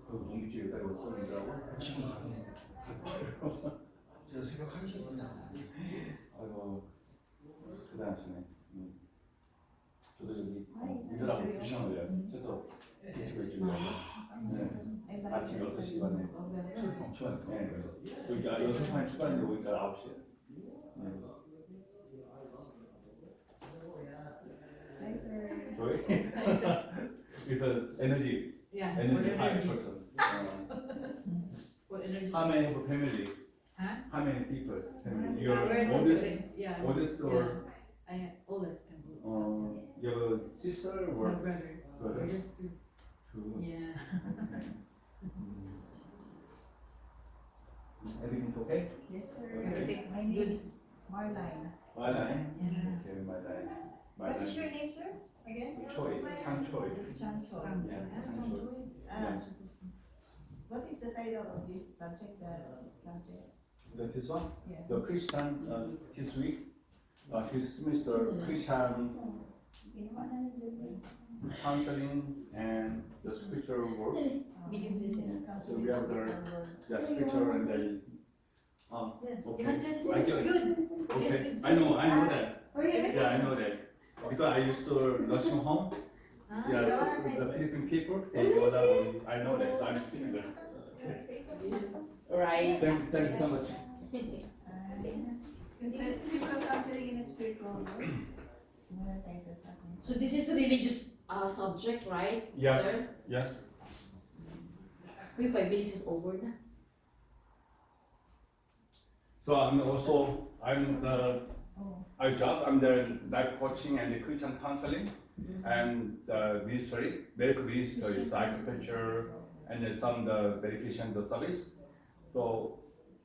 그 농기지에다가 썼는다고? 지금 가네. 제가 새벽 1시에 끝났어요. 아이고 대단하시네. 이들하고 부상 올려요. 저쪽 이쪽에 이쪽에. 네. 아침 6시 반에. 추천. 네. 여기 6시반 출발인데 오니까 9시에. Hi, sir. 저희 그래서 에너지 Yeah. energy What high energy? person. What energy? How many have a family? Huh? How many people? Family? We're Your the oldest, siblings. Yeah. oldest Yeah. or I have oldest and your sister my or brother. brother? We're just two. Two. Yeah. Everything's okay? Yes, sir. Everything's My name good. is Marline. My line. Yeah. Okay, my line. My What is line. your name, sir? Again? Choi, Chang Choi. Chan Choi. Some- Yeah, yeah. Chang Choi. Uh, what is the title of this subject? Subject? This one, Yeah. the Christian this week, this semester Christian counseling and the spiritual work. So we have the scripture and the okay. Just I get it. good. Okay, I know that. Oh, yeah? Yeah, I know that. Because I used to nursing home. Ah, Yeah, so the Philippine people, they go down. I know that. I'm similar. Right. Thank you so much. Spiritual counseling in a spiritual world. Muna tayo sa akin. So this is a religious subject, right? Yes. Sir? Yes. Uy, 5 minutes is over na. So I'm the Oh. I'm the life coaching and the Christian counseling and the ministry, medical ministry, agriculture, and then some the medication the service. So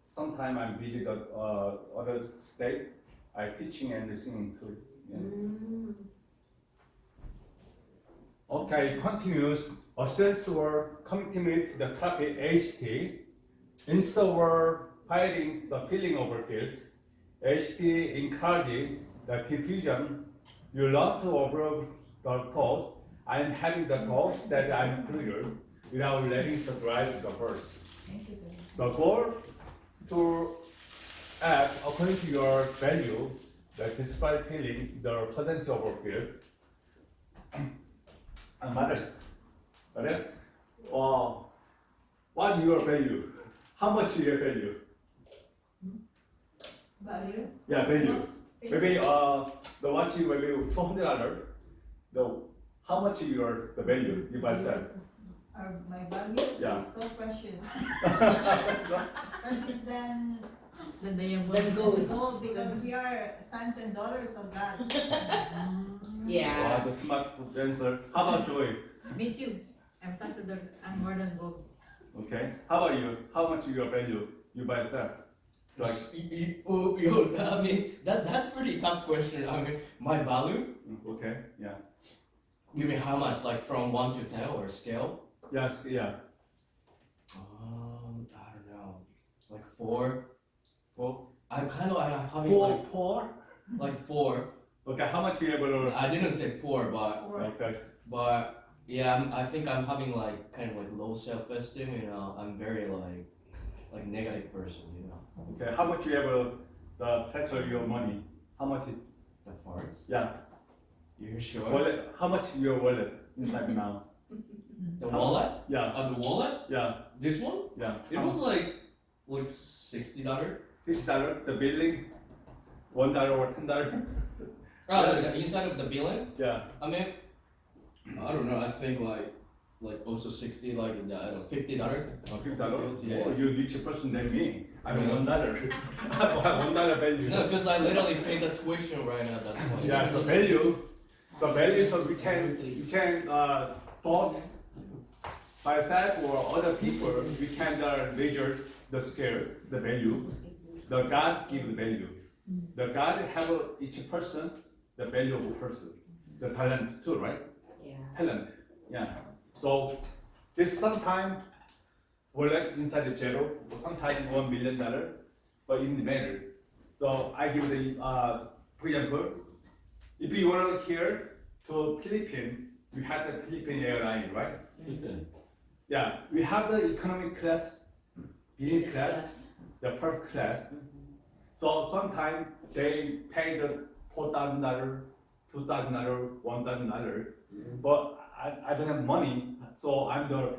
sometime I'm busy the other state. I teaching and singing too. Yeah. Okay, continuous assess or commitment the therapy HT. Instead of fighting the feeling of guilt, HT encouraging the diffusion. You learn to observe the thoughts. I'm having the thoughts that I'm clear without letting the drive the first. Thank you, sir. The goal to act according to your value, that despite feeling the presence of guilt, matters. Right? What is your value? How much is your value? Value? Yeah, value. Maybe the watch is value $200. How much is the value you buy sell? My value Yeah. is so precious. Precious than Then they have Then gold. gold because we are sons and daughters of God. Yeah. The smart answer. How about Joy? Me too. I'm such a I'm more than gold. Okay. How about you? How much is your value you buy sell? Like, I mean, that's pretty tough question. I mean, my value? okay, yeah. You mean how much? Like from 1 to 10 or scale? Yes, yeah. I don't know. Like 4? Four? I'm having Four? like 4. Okay, how much you able I didn't say poor, but okay. yeah, I think I'm having like kind of like low self-esteem. You know, I'm very like negative person. You know, Okay, how much you able the factor your money? How much is the farts. yeah. You're sure? Wallet, how much your wallet inside now? The wallet? Yeah, The wallet? yeah, This one? yeah. It was like $60. $6, the billing, $1 or $10. The inside of the billing. Yeah. I mean, I don't know. I think like also 60, like I don't know, $50. $50? Yeah. Oh, you richer person than me. I mean Yeah. $1. $1 value. No, because I literally pay the tuition right now. That's why. Yeah, so value. So value, so we can thought by self or other people, we can measure the scale, the value. The God give the value. The God have each person the value of a person. The talent too, right? Yeah. Talent. Yeah. So this sometime wallet inside the zero, sometimes $1 million, but in the matter. So I give the for example, if you want to here to Philippines, we have the Philippine airline, right? Yeah, we have the economic class, business class, the first class. So sometimes they pay the $4,000, $2,000, $1,000, but I don't have money, so I'm the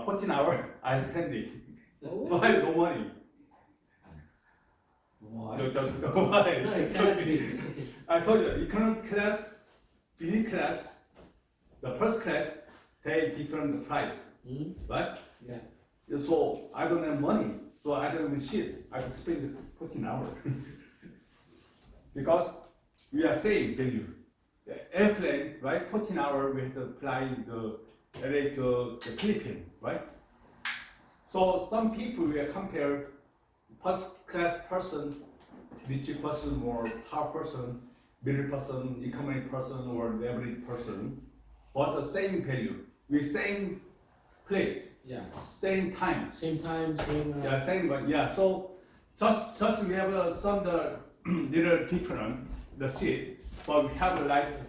14 hour I standing. Why no money? Why? No, just why? No, it cannot be. I told you, economic class, business class, the first class, they different price, right? Yeah. So I don't have money, so I don't have shit. I just spend 14 hours. Because we are same value. The airplane, right? 14 hours we have to fly the LA to the Philippines, right? So some people will compare first class person, rich person, or poor person, middle person, economy person, or the average person, but the same value, with same place, Yeah. same time. Same time, same. Yeah, same one. Yeah, so just we have some the little different the seat, but we have like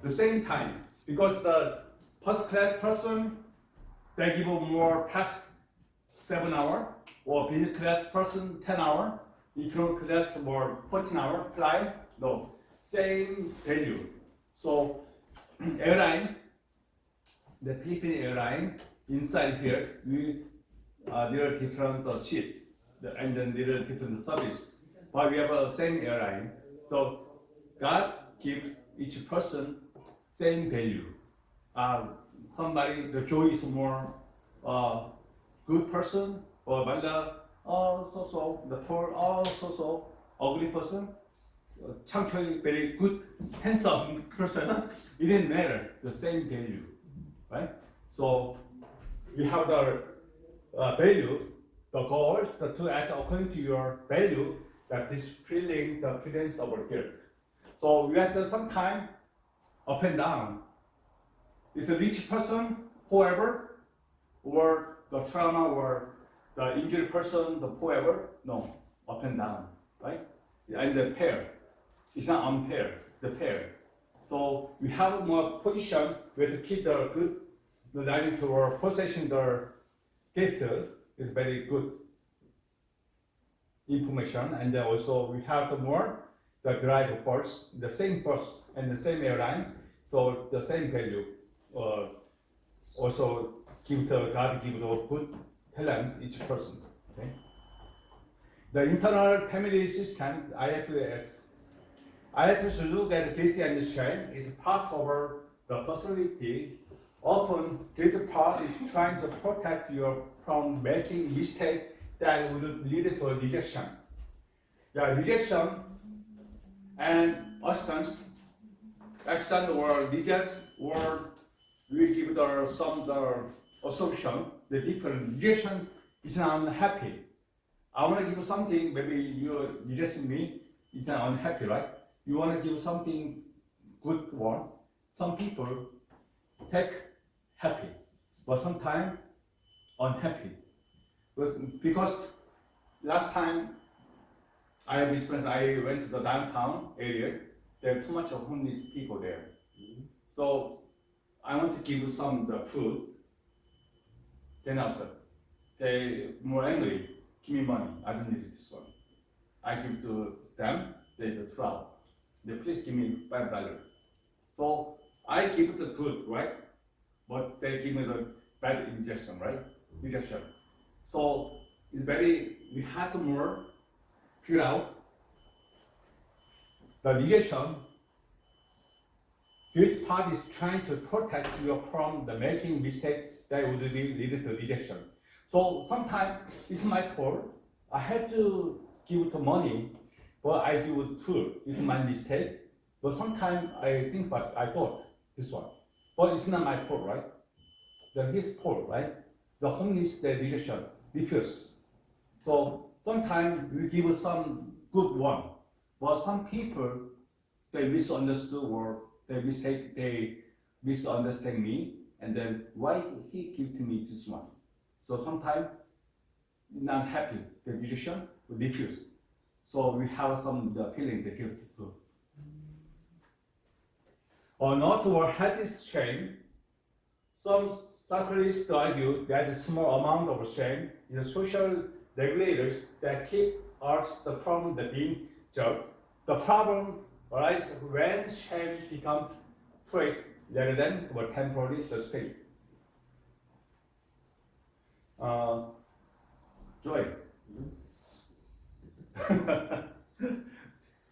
the same time because the first class person they give more past 7 hours, or business class person 10 hours, economic class more 14 hours fly. No, same value. So airline, the Philippine airline inside here we there are different seat and then there are different service, but we have a same airline. So God gives each person same value. Somebody the Joy is more good person, or Mala so the poor so ugly person. Hyun Choi very good handsome person. It didn't matter, the same value, right? So we have the value, the goal, the to act according to your value that is feeling the feelings of our guilt. So we have to sometime up and down. It's a rich person, whoever, or the trauma or the injured person, the whoever, no, up and down, right? And the pair, it's not unfair, the pair. So we have more position, we have to keep the good, the value to our possession, the gift is very good information, and then also we have the more the drive bus, the same bus and the same airline, so the same value. Also give the God give the good talent each person. Okay. The internal family system IFS. IFS look at guilt and shame is part of the personality. Often guilt part is trying to protect you from making mistake that would lead to rejection. Yeah, rejection and accident or reject or we give the assumption the different rejection is not unhappy. I want to give something, maybe you reject me, it's not unhappy, right? You want to give something good one. Some people take happy, but sometimes unhappy. Because last time I have experienced, I went to the downtown area, there are too much of homeless people there. So I want to give you some the food. Then after, they more angry, give me money, I don't need this one. I give to them, they the trouble. They please give me $5. So I give the good, right? But they give me the bad injection, right? Rejection. So it's very, we have to more figure out the rejection. Guilt part is trying to protect you from the making mistake that would be lead to rejection. So sometimes it's my fault. I had to give the money, but I give it food. It's my mistake. But sometimes I think, but I thought this one. But it's not my fault, right? His fault, right? The homeless, the rejection, refuse. So sometimes we give some good one, but some people they misunderstood or they misunderstand me, and then why he give to me this one? So sometimes not happy, the rejection, refuse. So we have some the feeling the guilt too. Or not or healthy shame. Some psychologists argue that a small amount of shame is a social regulators that keep us from the being judged. The problem alright, when shall become trait rather than temporary the state. Joy.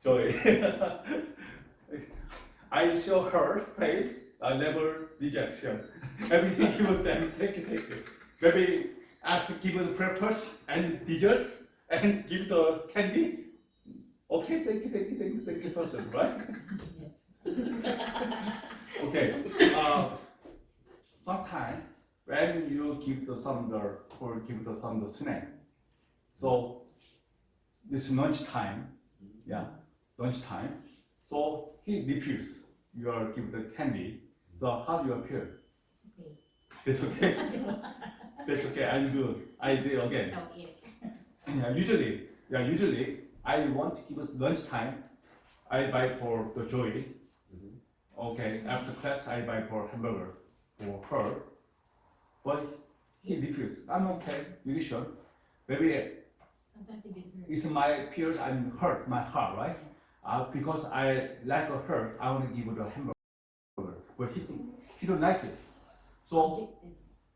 Joy. I show her face, never rejection. Everything given them, take it. Maybe after giving preppers and desserts and give the candy. Okay, thank you, person, right? Okay. Sometimes when you give the son the snack, so this lunchtime, lunchtime. So he refused. You are give the candy. So how do you appear? It's okay. That's okay. I do again. Don't eat. Usually I want to give us lunchtime. I buy for the Joy. Okay. After class, I buy for hamburger for her. But he refused. I'm okay. You sure? Maybe Sometimes it gets hurt. it's my period. I'm hurt my heart, right? Because I like her, I want to give her a hamburger, but he don't like it. So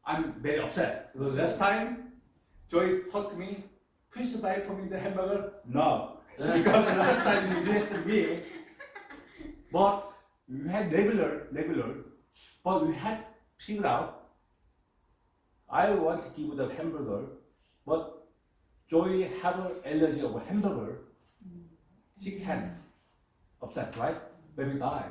I'm very upset. So last time, Joy talked to me, please buy for me the hamburger. No, because last time you asked me. But we had regular, but we had figured out. I want to give the hamburger, but Joy have an allergy of hamburger. She can upset, right? Maybe die.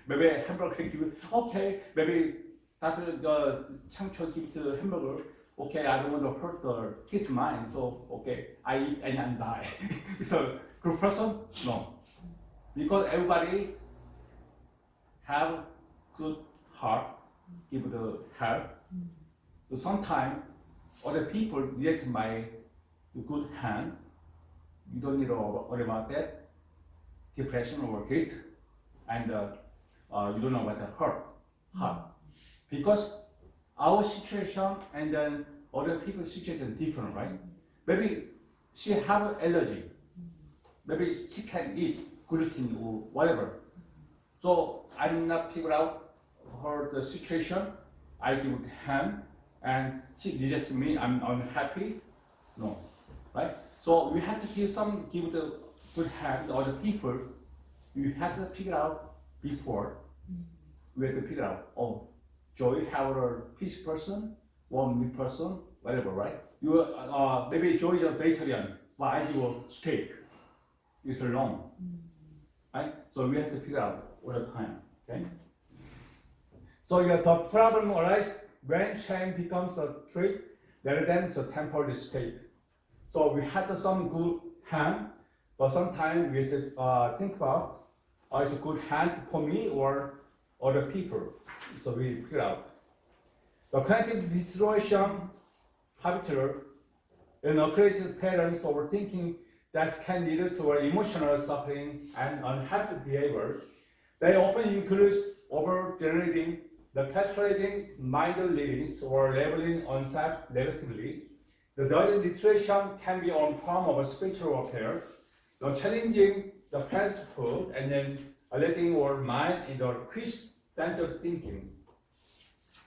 Maybe hamburger can give. Okay, maybe Dr. Hyun Choi gives the hamburger. Okay, I don't want to hurt his mind, so okay, I eat and die. So good person? No, because everybody have good heart, give the help. So sometimes other people react my good hand. You don't need to worry about that. Depression or guilt, and you don't know what the heart. Because our situation and then other people's situation is different, right? Maybe she have an allergy. Maybe she can eat gluten or whatever. So I'm not figure out her the situation. I give hand and she rejects me. I'm unhappy. No, right? So we have to give the good hand to other people. You have to figure out before. We have to figure out. Oh, Joy have a peace person, one meat person, whatever, right? You maybe Joy is a vegetarian, but I do steak. It's long, right? So we have to figure out all the time. Okay. So the problem arises when shame becomes a trait rather than the temporary state. So we had some good hand, but sometimes we have to think about it's a good hand for me or other people. So we figure out. The cognitive distortion habitual and accumulated patterns of overthinking that can lead to emotional suffering and unhappy behavior. They often include over-generating, the castrating mind livings or labeling oneself negatively. The dirty situation can be on form of a spiritual affair, the challenging the past food and then letting our mind in the Christ-centered thinking.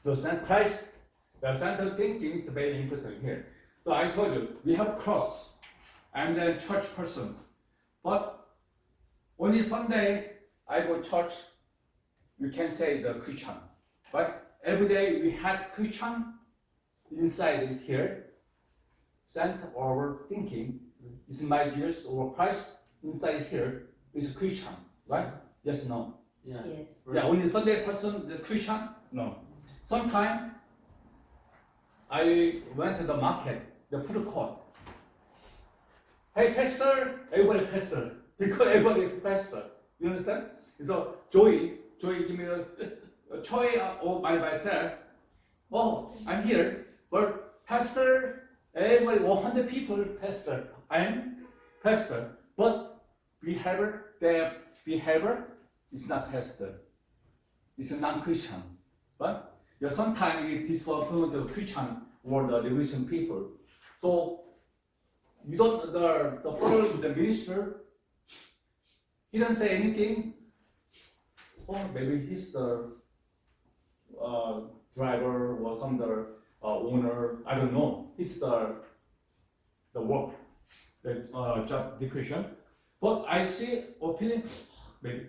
The centered thinking is very important here. So I told you, we have cross and then church person. But only Sunday I go church, you can say the Christian, right? Every day we had Christian inside here, center our thinking is my Jesus or Christ inside here is Christian, right? Yes, no? Yeah. Yes. Yeah, only Sunday person, the Christian? No. Sometime I went to the market, the food court. Hey, pastor, everybody pastor, because everybody pastor. You understand? So Joey give me a Choi or myself. Oh, I'm here, but pastor, everybody, 100 people, pastor. I'm pastor, but their behavior is not pastor. It's a non-Christian, right? Yeah, sometimes it is for the Christian or the religion people. So you don't the follow the minister. He doesn't say anything. Or maybe he's the driver or some the owner. I don't know. He's the work, the job description. But I see opinion. Maybe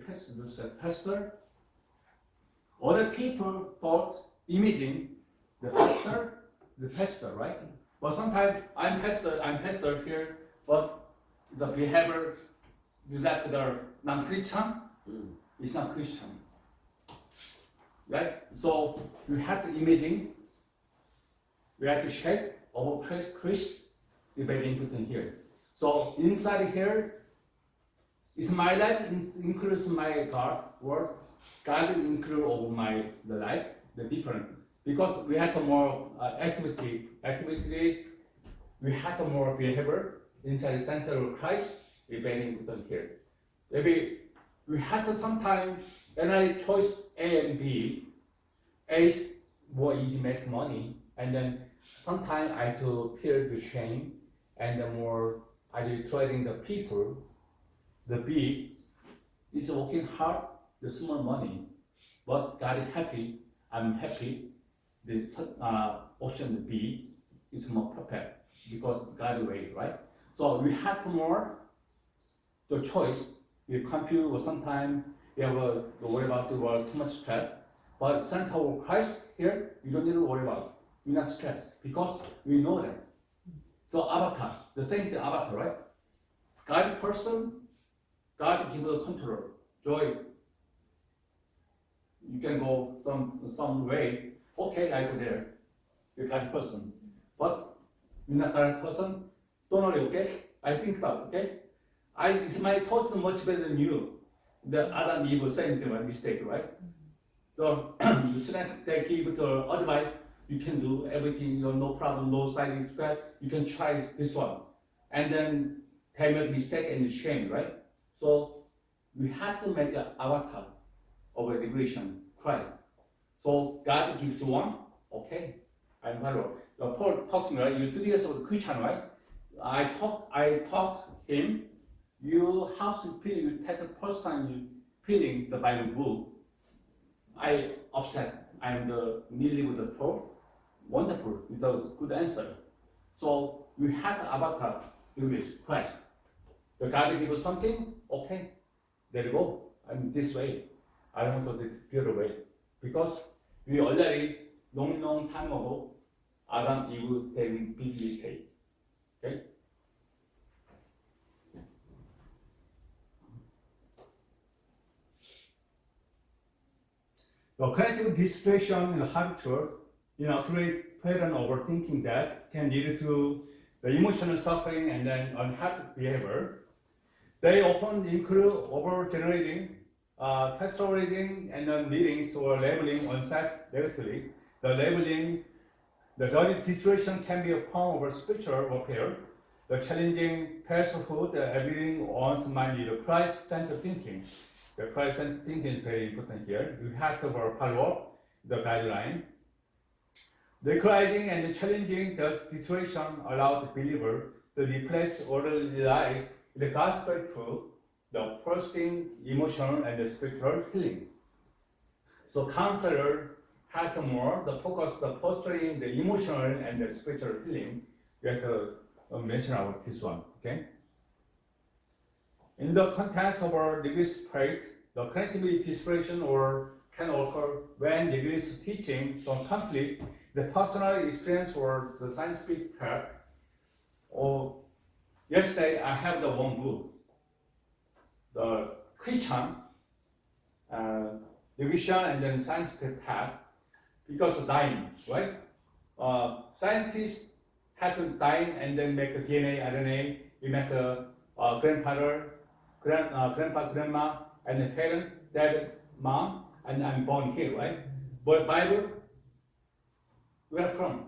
pastor. Other people thought imaging the pastor, right? But sometimes I'm pastor here, but the behavior is like the non-Christian. It's not Christian, right? So we have to imaging. We have to shape our Christ. Is very important here. So inside here is my life includes my God word. God include over my the life the different because we have more activity. We have more behavior inside the center of Christ. Is very important here. Maybe we have to sometimes when I choose A and B. A is more easy make money, and then sometimes I have to feel the shame, and the more I do trading the people. The B is working hard, the small money, but God is happy. I'm happy. The option B is more perfect because God way, right? So we have more the choice. We confuse or sometimes we have to worry about the world too much stress. But center of Christ here, you don't need to worry about. You're not stressed because we know that. So avatar, the same thing avatar, right? God person, God give the control, joy. You can go some way. Okay, I go there. You're God person, but you're not God person. Don't worry, okay? I think about, okay? It's my thoughts much better than you. The Adam Eve same thing, right? Mistake, right? So they give the advice. You can do everything. You have no problem, no side effect. You can try this one, and then they make mistake and shame, right? So we have to make an avatar of a regulation, Christ. So God gives one, okay, I'm follow. Paul talking, right? You 3 years of Christian, right? I taught him. You have to feel. You take the first time you feeling the Bible book. I upset. I'm the nearly with the Paul. Wonderful. It's a good answer. So we have the avatar English Christ. The God give us something. Okay, there you go. I'm this way. I don't want to the other way because we already long time ago Adam Eve did big mistake. Okay. The cognitive distortion in the habitual, create pattern overthinking that can lead to the emotional suffering and then unhappy behavior. They often include overgenerating, categorizing, and then leading or labeling unsafe negatively. The labeling, the dirty distortion can be a form of spiritual warfare. The challenging falsehood, everything one's mind is Christ-centered thinking. The Christ-centered thinking is very important here. You have to follow up the guideline. The encouraging and the challenging the situation allow the believer to replace orderly life with the gospel truth, the fostering emotional and the spiritual healing. So counselor have to more the focus the fostering the emotional and the spiritual healing. We have to mention about this one, okay? In the context of our religious faith, the connectivity distortion can occur when religious teaching don't conflict the personal experience or the scientific fact. Or yesterday I have the one book, the Christian, religion and then scientific fact, because of dying, right? Scientists had to die and then make a DNA, RNA. We make a grandfather, grandpa, grandma, and the parent, dad, mom, and I'm born here, right? But Bible, where from?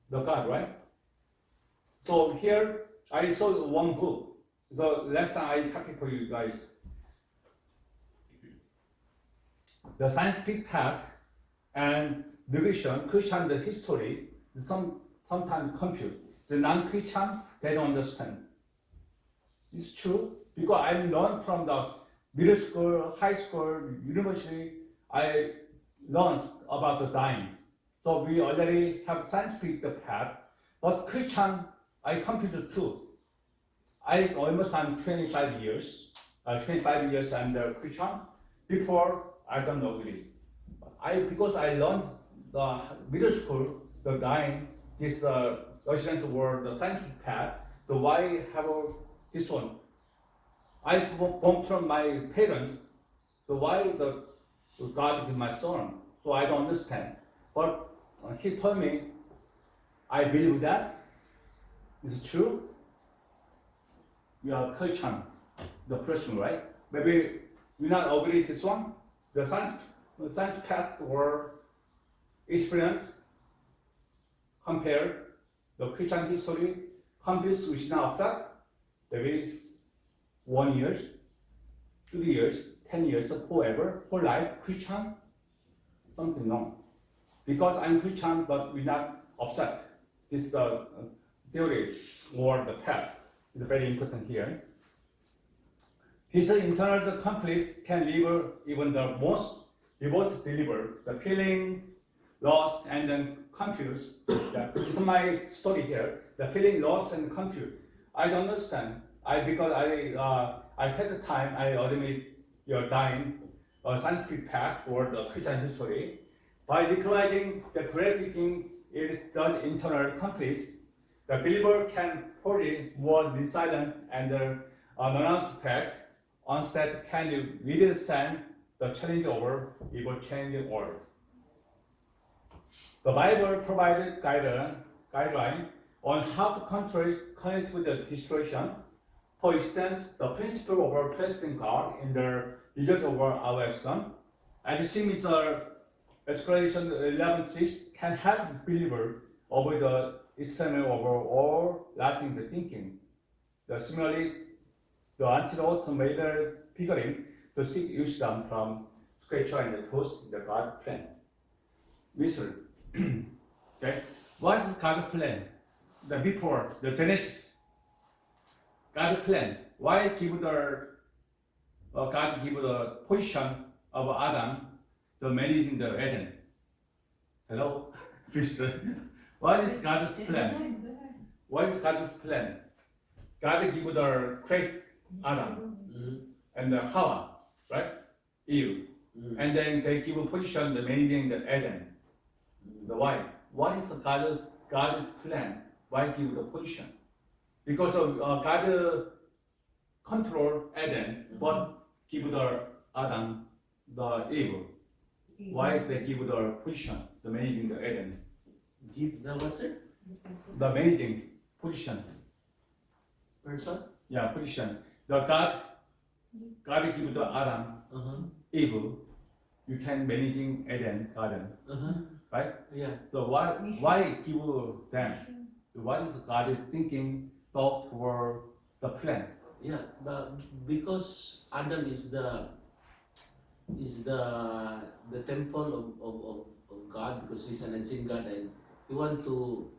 The God, right? So here I saw one book. So last time I copy for you guys. The scientific fact and religion, Christian the history, sometimes confused. The non-Christian, they don't understand. It's true because I learned from the middle school, high school, university, I learned about the dying. So we already have scientific path, but Christian, I confused too. I'm 25 years. 25 years I'm the Christian. Before I don't agree. Because I learned the middle school, the dying is the resident world, the scientific path. The why have this one? I born from my parents. The why the God is my son. So I don't understand. But he told me, I believe that is true. You are Christian, the person, right? Maybe we not agree with this one. The science path or experience compare the Christian history confused with outside. Maybe 1 year, 3 years, 10 years, forever, whole life Christian, something wrong. Because I'm Christian, but we not upset. This is the theory or the path. It's very important here. His internal conflicts can leave even the most devoted believer, the feeling lost and then confused. This is my story here. The feeling lost and confused. I don't understand. Because I take the time. I admit you're dying. Scientific path for the Christian history by recognizing the gratifying is the internal conflicts. The believer can fully more resilient and non-suspect. Instead, can you withstand the challenge over evil changing world? The Bible provided guideline on how to connect with the destruction. For instance, the principle of trusting God in the result of our action. As seen in Explanation 11:6 can help the believer avoid the external or lacking the thinking. Similarly, the antidote to major figuring to seek wisdom from Scripture and the truth, the God plan. Listen, okay, what is God's plan? Before the Genesis, God's plan. Why give God give the position of Adam, the managing the Eden? Hello, listen. What is God's plan? What is God's plan? God give the create Adam and Hawa, right? Eve. And then they give a position the managing the Eden. The why? What is the God's plan? Why give the position? Because of God control Eden, but give the Adam the Eve. Why they give the position, the managing the Eden? Give the what, sir? The managing position. Person? Yeah, position. The God give the Adam, Eve. You can managing Eden garden, right? Yeah. So why give them? What is God is thinking, thought for the plan? Yeah, but because Adam is the temple of God, because he's an unseen God, and he want to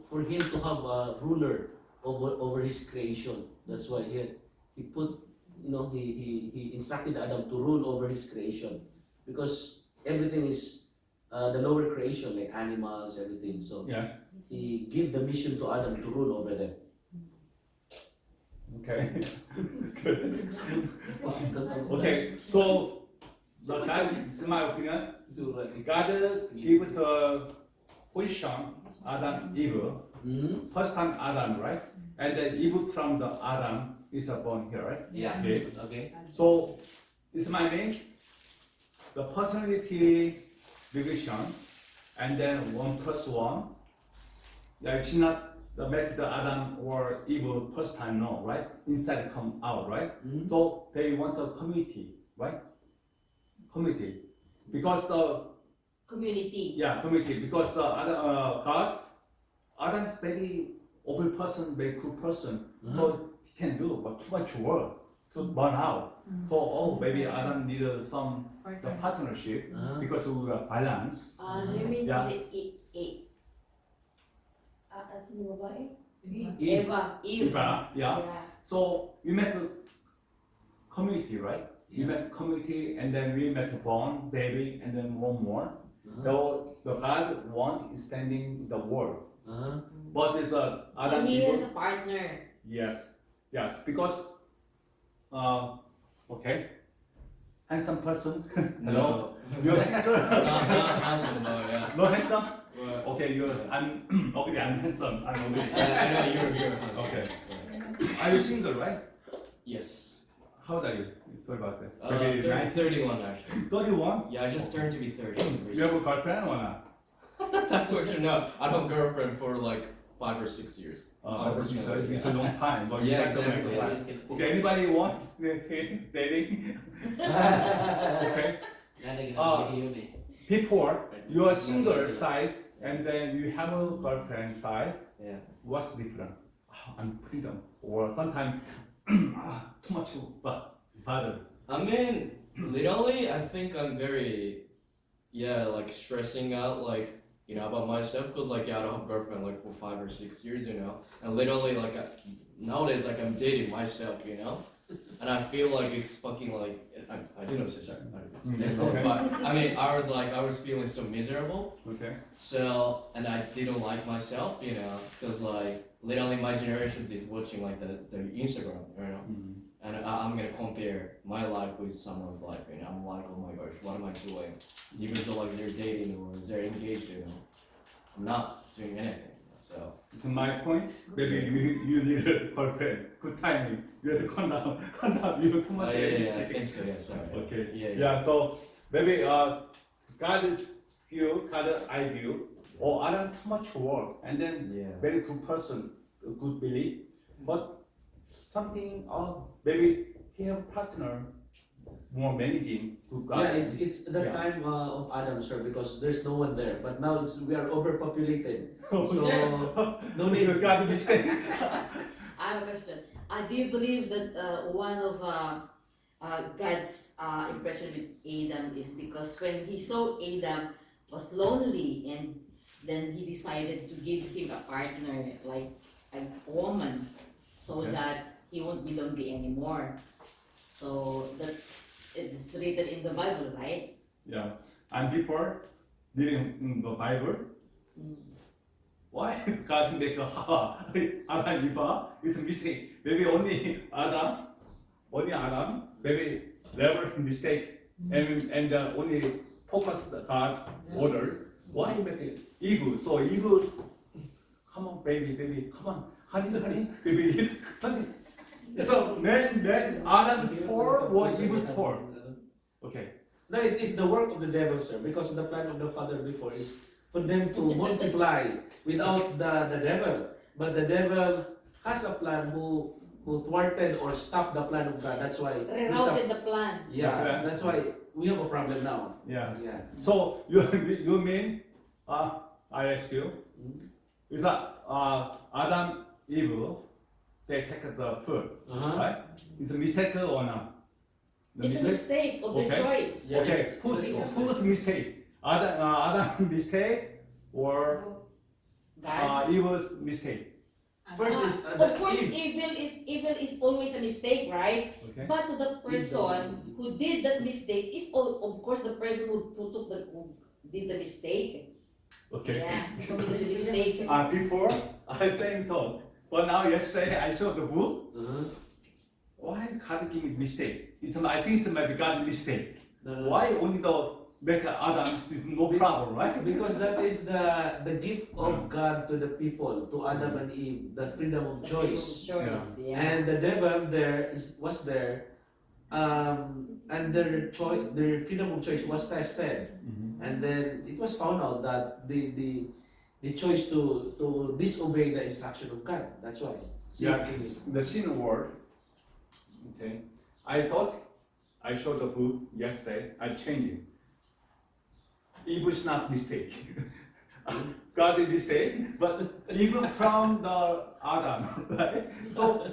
for him to have a ruler over his creation. That's why he put, he instructed Adam to rule over his creation, because everything is the lower creation, like animals, everything. So Yes. he gave the mission to Adam to rule over them. Okay. Good. Because Okay. So the God, in my opinion, so like, God give the position Adam, Eve. First time Adam, right? And then Eve from the Adam is born here, right? yeah. Okay. Okay. So this is my name. The personality division, and then 1+1. Yeah, it's not the make the Adam or Eve first time, no, right? Inside come out, right? So they want a community, right? Community, because the Community. community, because the Adam is very open person, very cool person, so he can do, but too much work to burn out. So maybe Adam needed some the partnership because we are balance. So you mean Yeah. to say sino babae? Eve. Eva. Eve. Yeah. So we make a community, right? We Yeah. met community, and then we met born baby, and then one more. Uh-huh. The God want is standing the world, Uh-huh. but it's a So Adam he Eve. has a partner. Yes, yes, because okay, handsome person. Hello, No. you're single. Not handsome, no, yeah. No handsome. But, Okay, you're. I'm okay. I'm handsome. I'm ugly. yeah, I know you're handsome. Okay. Yeah. Are you single, right? Yes. How old are you? Sorry about that. 31 actually. 31. Yeah, I just turned to be 30. You have a girlfriend or not? That question, no. I have a girlfriend for like 5 or 6 years. Unfortunately, it's a long time. But you Yeah, have to make exactly. a plan. Okay, anybody want dating? Okay. Before you are single side and then you have a girlfriend side. Yeah. What's different? I'm freedom, or sometimes too much bother. I mean, literally, I think I'm very, yeah, like stressing out, like, you know, about myself, because, like, yeah, I don't have a girlfriend, like, for 5 or 6 years, you know, and literally, like, nowadays, like, I'm dating myself, you know, and I feel like it's fucking, like, I didn't say sorry, Okay. but, I mean, I was feeling so miserable, Okay. so, and I didn't like myself, you know, because, like, literally my generation is watching, like, the Instagram, you know, and I'm gonna compare my life with someone's life, and I'm like, oh my gosh, what am I doing? Even though like they're dating or they're engaged, you know, I'm not doing anything. So To my point, maybe you need a girlfriend. Good timing. You have to calm down. You have too much. yeah, I think so. Yeah, sorry. Okay. Yeah. Yeah. So maybe God view, God I view, or I don't too much work, and then Yeah. very good person, a good belief, but something maybe he have partner more managing good God. Yeah, it's the Yeah. time of Adam, sir, because there's no one there. But now we are overpopulated, so no need. You got the mistake. I have a question. Do you believe that one of God's impression with Adam is because when he saw Adam was lonely and then he decided to give him a partner like a woman so Okay. that he won't be lonely anymore. So it's written in the Bible, right? Yeah. And before reading the Bible, why God make a Adam and Eve? It's a mistake. Maybe only Adam, maybe never mistake, and only focus the God order. Why he make it evil? So evil. Come on, baby, come on, honey, baby, honey. So man, Adam before was evil before. Okay. No, it's the work of the devil, sir, because the plan of the Father before is for them to multiply without the devil. But the devil has a plan who thwarted or stopped the plan of God. That's why Rerouted the plan. yeah, Okay. that's why we have a problem now. Yeah. Yeah. So you mean I ask you, is that Adam, Eve, they take the food, Uh-huh. right? Is a mistake or not? The It's a mistake of their Okay. choice. Yeah, Okay, whose mistake? Adam mistake or God. Eve's mistake? First is Of course, Eve. evil is always a mistake, right? Okay. But to the person who did that mistake is of course the person who did the mistake. Okay. Yeah, who committed the mistake. Before I same thought, but now yesterday I showed the book. Uh-huh. Why God give me mistake? I think it's maybe God mistake. No. Why only the make Adam is no problem, right? Because that is the gift of God to the people, to Adam and Eve, the freedom of choice. Choice, yeah. And the devil was there, and their freedom of choice was tested, and then it was found out that the choice to disobey the instruction of God. That's why. Yeah, the sin word. Okay, I thought I showed the book yesterday. I changed it. Evil is not mistake. God is mistake, but evil from the Adam, right? So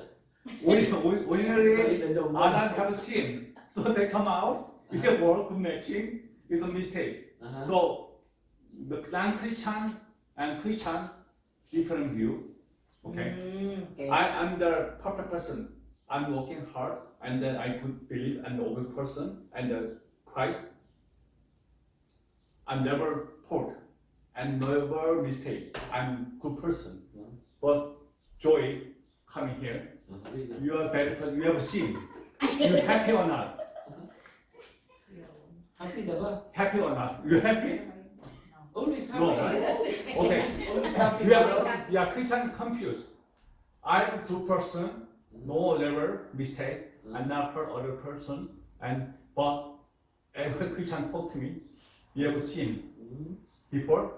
originally Adam have sin, so they come out. We have work matching is a mistake. Uh-huh. So the non-Christian and Christian different view. Okay. Okay. I'm the perfect person. I'm working hard, and then I could believe I'm a good person, and Christ. I'm never fault, and never mistake. I'm good person. But Joy coming here, you are better person. You have seen. You happy or not? Happy na ba? Happy or not? You happy? Always happy. No, right? Okay. Always happy. You are Christian confused. I'm a good person. No never mistake. I'm not hurt other person. But every Christian told me, you have seen before.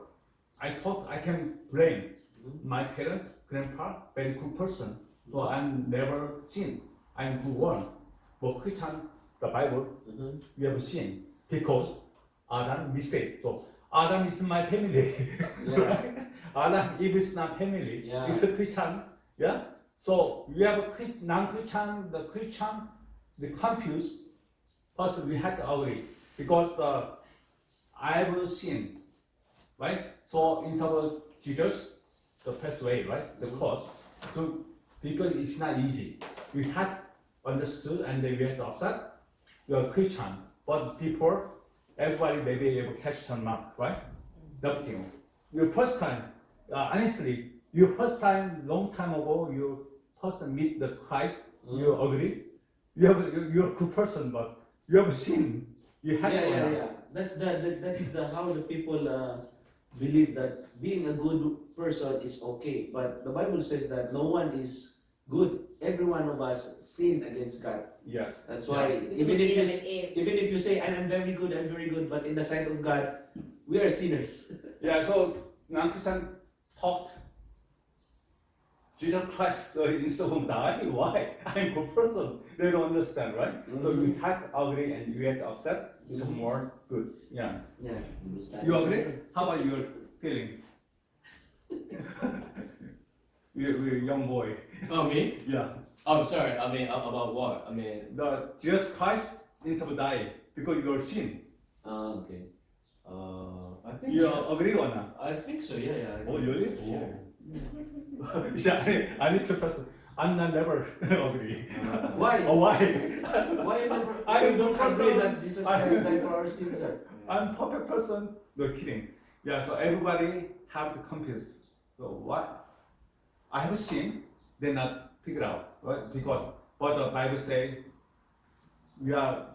I thought I can blame my parents, grandpa, very good person. So I'm never seen. I'm good one. But Christian, the Bible, you have seen because Adam mistake. So Adam is my family. Yeah. Adam, Eve is not family. Yeah. It's a Christian. Yeah. So we have a non-Christian, the Christian, the confused. First we had to agree because I will sin, right? So instead of Jesus, the pathway, right? The cross. So because it's not easy. We had understood and then we had to accept. You're Christian, but before everybody may be able to catch some mark, right? That thing. Your first time, honestly, your first time, long time ago, you first meet the Christ. You agree? You're a good person, but you have seen. You have Yeah. That's the how the people believe that being a good person is okay. But the Bible says that no one is good. Every one of us sin against God. Yes. That's why even if you say I'm very good, but in the sight of God, we are sinners. Yeah. So non-Christian talked Jesus Christ instead of die. Why? I'm a good person. They don't understand, right? So you have to agree and you have to accept. It's more good. Yeah. Yeah. You agree? How about your feeling? You're a young boy. Oh, me? Yeah. Oh, sorry. I mean, about what? I mean, The Jesus Christ instead of die because you're sin. Okay. I think. You yeah. agree or not? I think so. Yeah. I Oh, agree. really? Yeah. Yeah. I need the person. I'm not never agree. Why? Oh, why? Why never? I you don't don't agree person. that Jesus Christ died for our sins, sir? I'm perfect person. No kidding. Yeah. So everybody have to confuse. So what? I have seen. They not figure out, right? Because but the Bible say we are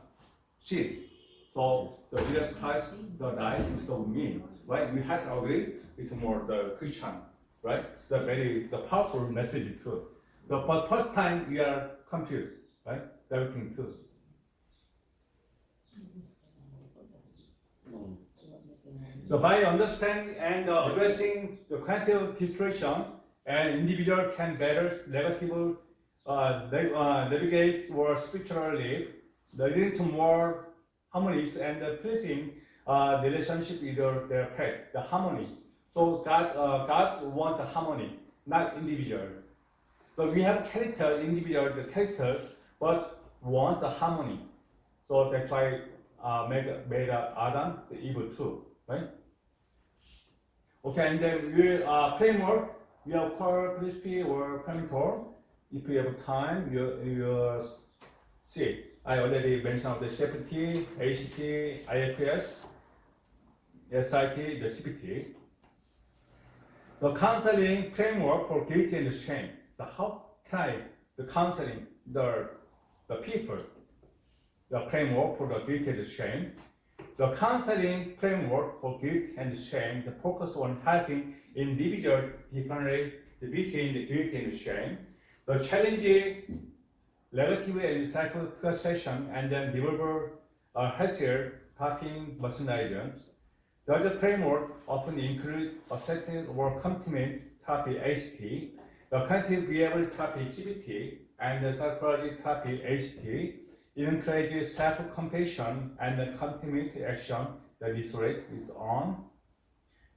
sin. So the Jesus Christ the died instead of me, right? We have to agree. It's more the Christian, right? The powerful message too. So but first time we are confused, right? Everything too. So by understanding and addressing the quantitative distortion, an individual can better navigate or spiritually, leading to more harmonies and flipping the relationship with their pet, the harmony. So God wants the harmony, not individual. So we have character, individual, the character, but want the harmony. So that's why made Adam the evil too, right? Okay, and then we framework. We have core, crispy, or primitive. If you have time, you see. I already mentioned the CFT, ACT, IFS, SIT, the CPT. The counseling framework for guilt and shame. How can the counseling the people, the framework for the guilt and shame. The counseling framework for guilt and shame, the focus on helping individuals differentiate between the guilt and shame. The challenging relative and self-perception and then develop healthier coping mechanisms. The framework often include affective or complement therapy ACT, the cognitive behavioral therapy CBT, and the psychology therapy ACT. It encourages self-compassion and the complement action that is rate is on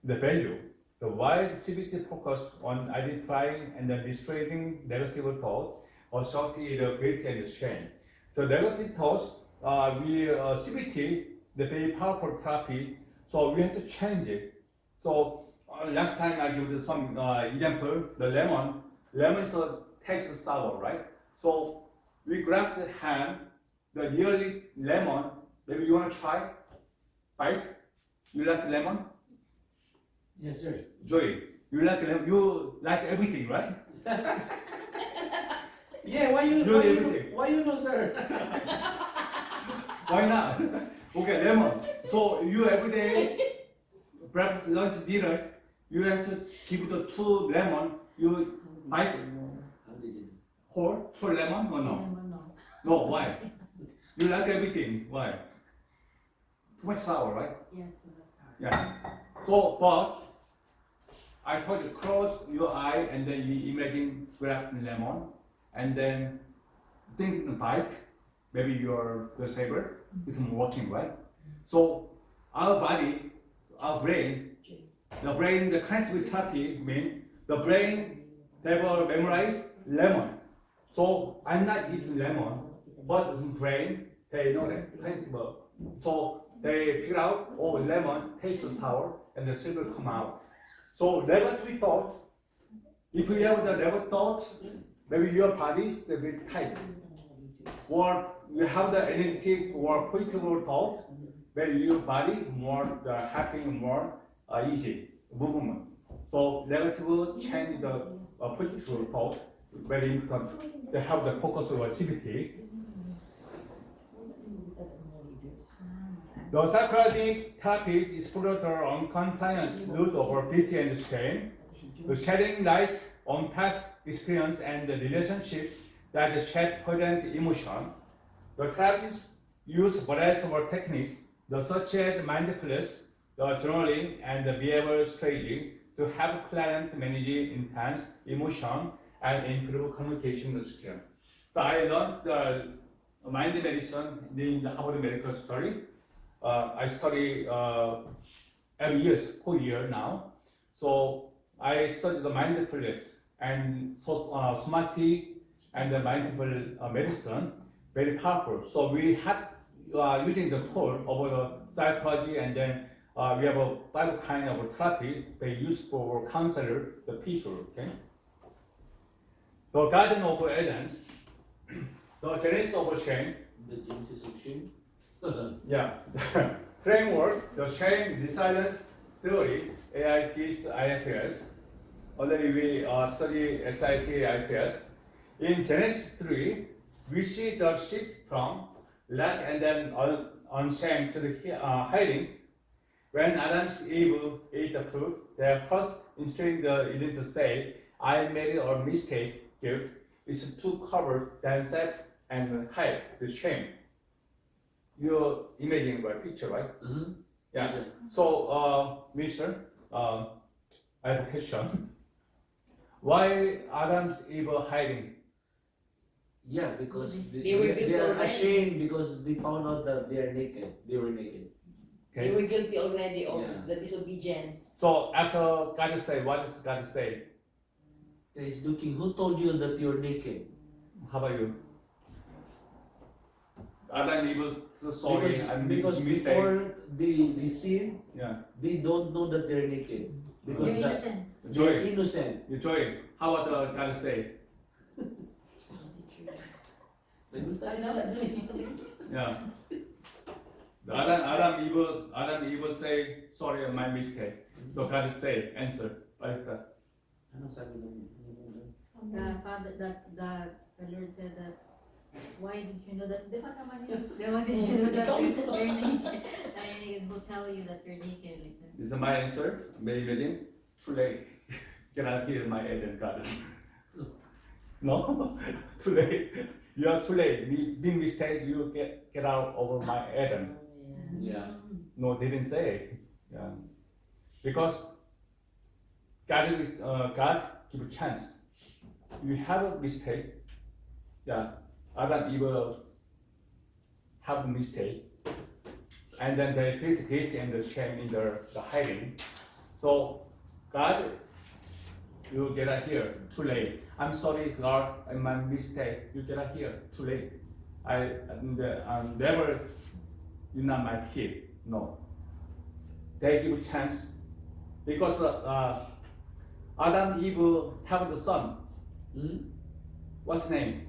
the value. The wide CBT focus on identifying and then destroying negative thoughts associated with guilt and shame. So negative thoughts, CBT, the very powerful therapy, so we have to change it. So last time I gave you some example, the lemon is a taste sour, right? So we grab the ham, the nearly lemon. Maybe you wanna try, bite. You like lemon, Yes, sir. Joey? You like lemon? You like everything, right? Yeah, why you know, sir? Why not? Okay, lemon. So you every day, breakfast, lunch, dinner, you have to give the 2 lemon. You bite How did you? whole lemon or no? Lemon, no. No, why? You like everything. Why? Too much sour, right? Yeah, too much sour. Yeah. So, but I told you close your eye and then you imagine grab lemon and then think the bite. Maybe your saber is working, right? So our body, our brain, the connective therapy means the brain never memorized lemon. So I'm not eating lemon, but the brain, they know that connective. So they figure out, oh, lemon tastes sour, and the sugar come out. So negative thoughts, if you have the negative thoughts, maybe your body is a bit tight. Or you have the energetic or positive thought, maybe your body more happy, more easy movement. So negative change the positive thought, very important. They have the focus of activity. The psychological therapy is further unconscious root of beauty and shame, shedding light on past experience and the relationship that shed present emotion. The therapists use variety of techniques, such as mindfulness, the journaling, and the behavioral strategy to help clients manage intense emotion and improve communication skills. So I learned the mind medicine in the Harvard Medical Study. I study every year, 4 years now. So I study the mindfulness and somatic and the mindful medicine, very powerful. So we had using the tool of the psychology, and then we have a 5 kind of therapy very useful for counselor the people. Okay. The Garden of Eden's, the Genesis of Shame. The Genesis of shame. Yeah, framework, the shame resilience theory, AIT's IFS. Already we study SIT, IFS. In Genesis 3, we see the shift from lack and then unshame to the hiding. When Adam and Eve ate the fruit, their first instinct isn't to say, I made a mistake, guilt. It's to cover themselves and hide the shame. You're imagining my picture, right? Mm-hmm. Yeah. So, Mister, I have a question. Why Adam's Eve hiding? Yeah, because They were they are guilty. ashamed because they found out that they are naked. They were naked. They were guilty already of Yeah. the disobedience. So after God say, what does God say? And he's looking, who told you that you're naked? How about you? Adam and Eve saw Because mistake. before they sin, Yeah. they don't know that they're naked. Because Your that, innocence. they're Joy, innocent. you Joy. How about God say? Yeah. Adam Eve say, sorry, my mistake. So God say, answer. What is that? Ano sabi ng The father, the Lord said that, why did you know that? Di ba naman yun? Why did you know that you're naked? I will tell you that you're naked. Like that. This is my answer. Maybe too late. Get out here in my Eden garden. No, too late. You are too late. Big mistake. You get out of my Eden. Yeah. No, they didn't say. Yeah, because God give a chance. You have a mistake. Yeah, Adam Eve have a mistake, and then they feel the guilt and the shame in the hiding. So God, you get out here too late. I'm sorry, God, and my mistake. You get out here too late. I'm never. You're not my kid. No. They give a chance because Adam Eve have the son. Hmm? What's his name?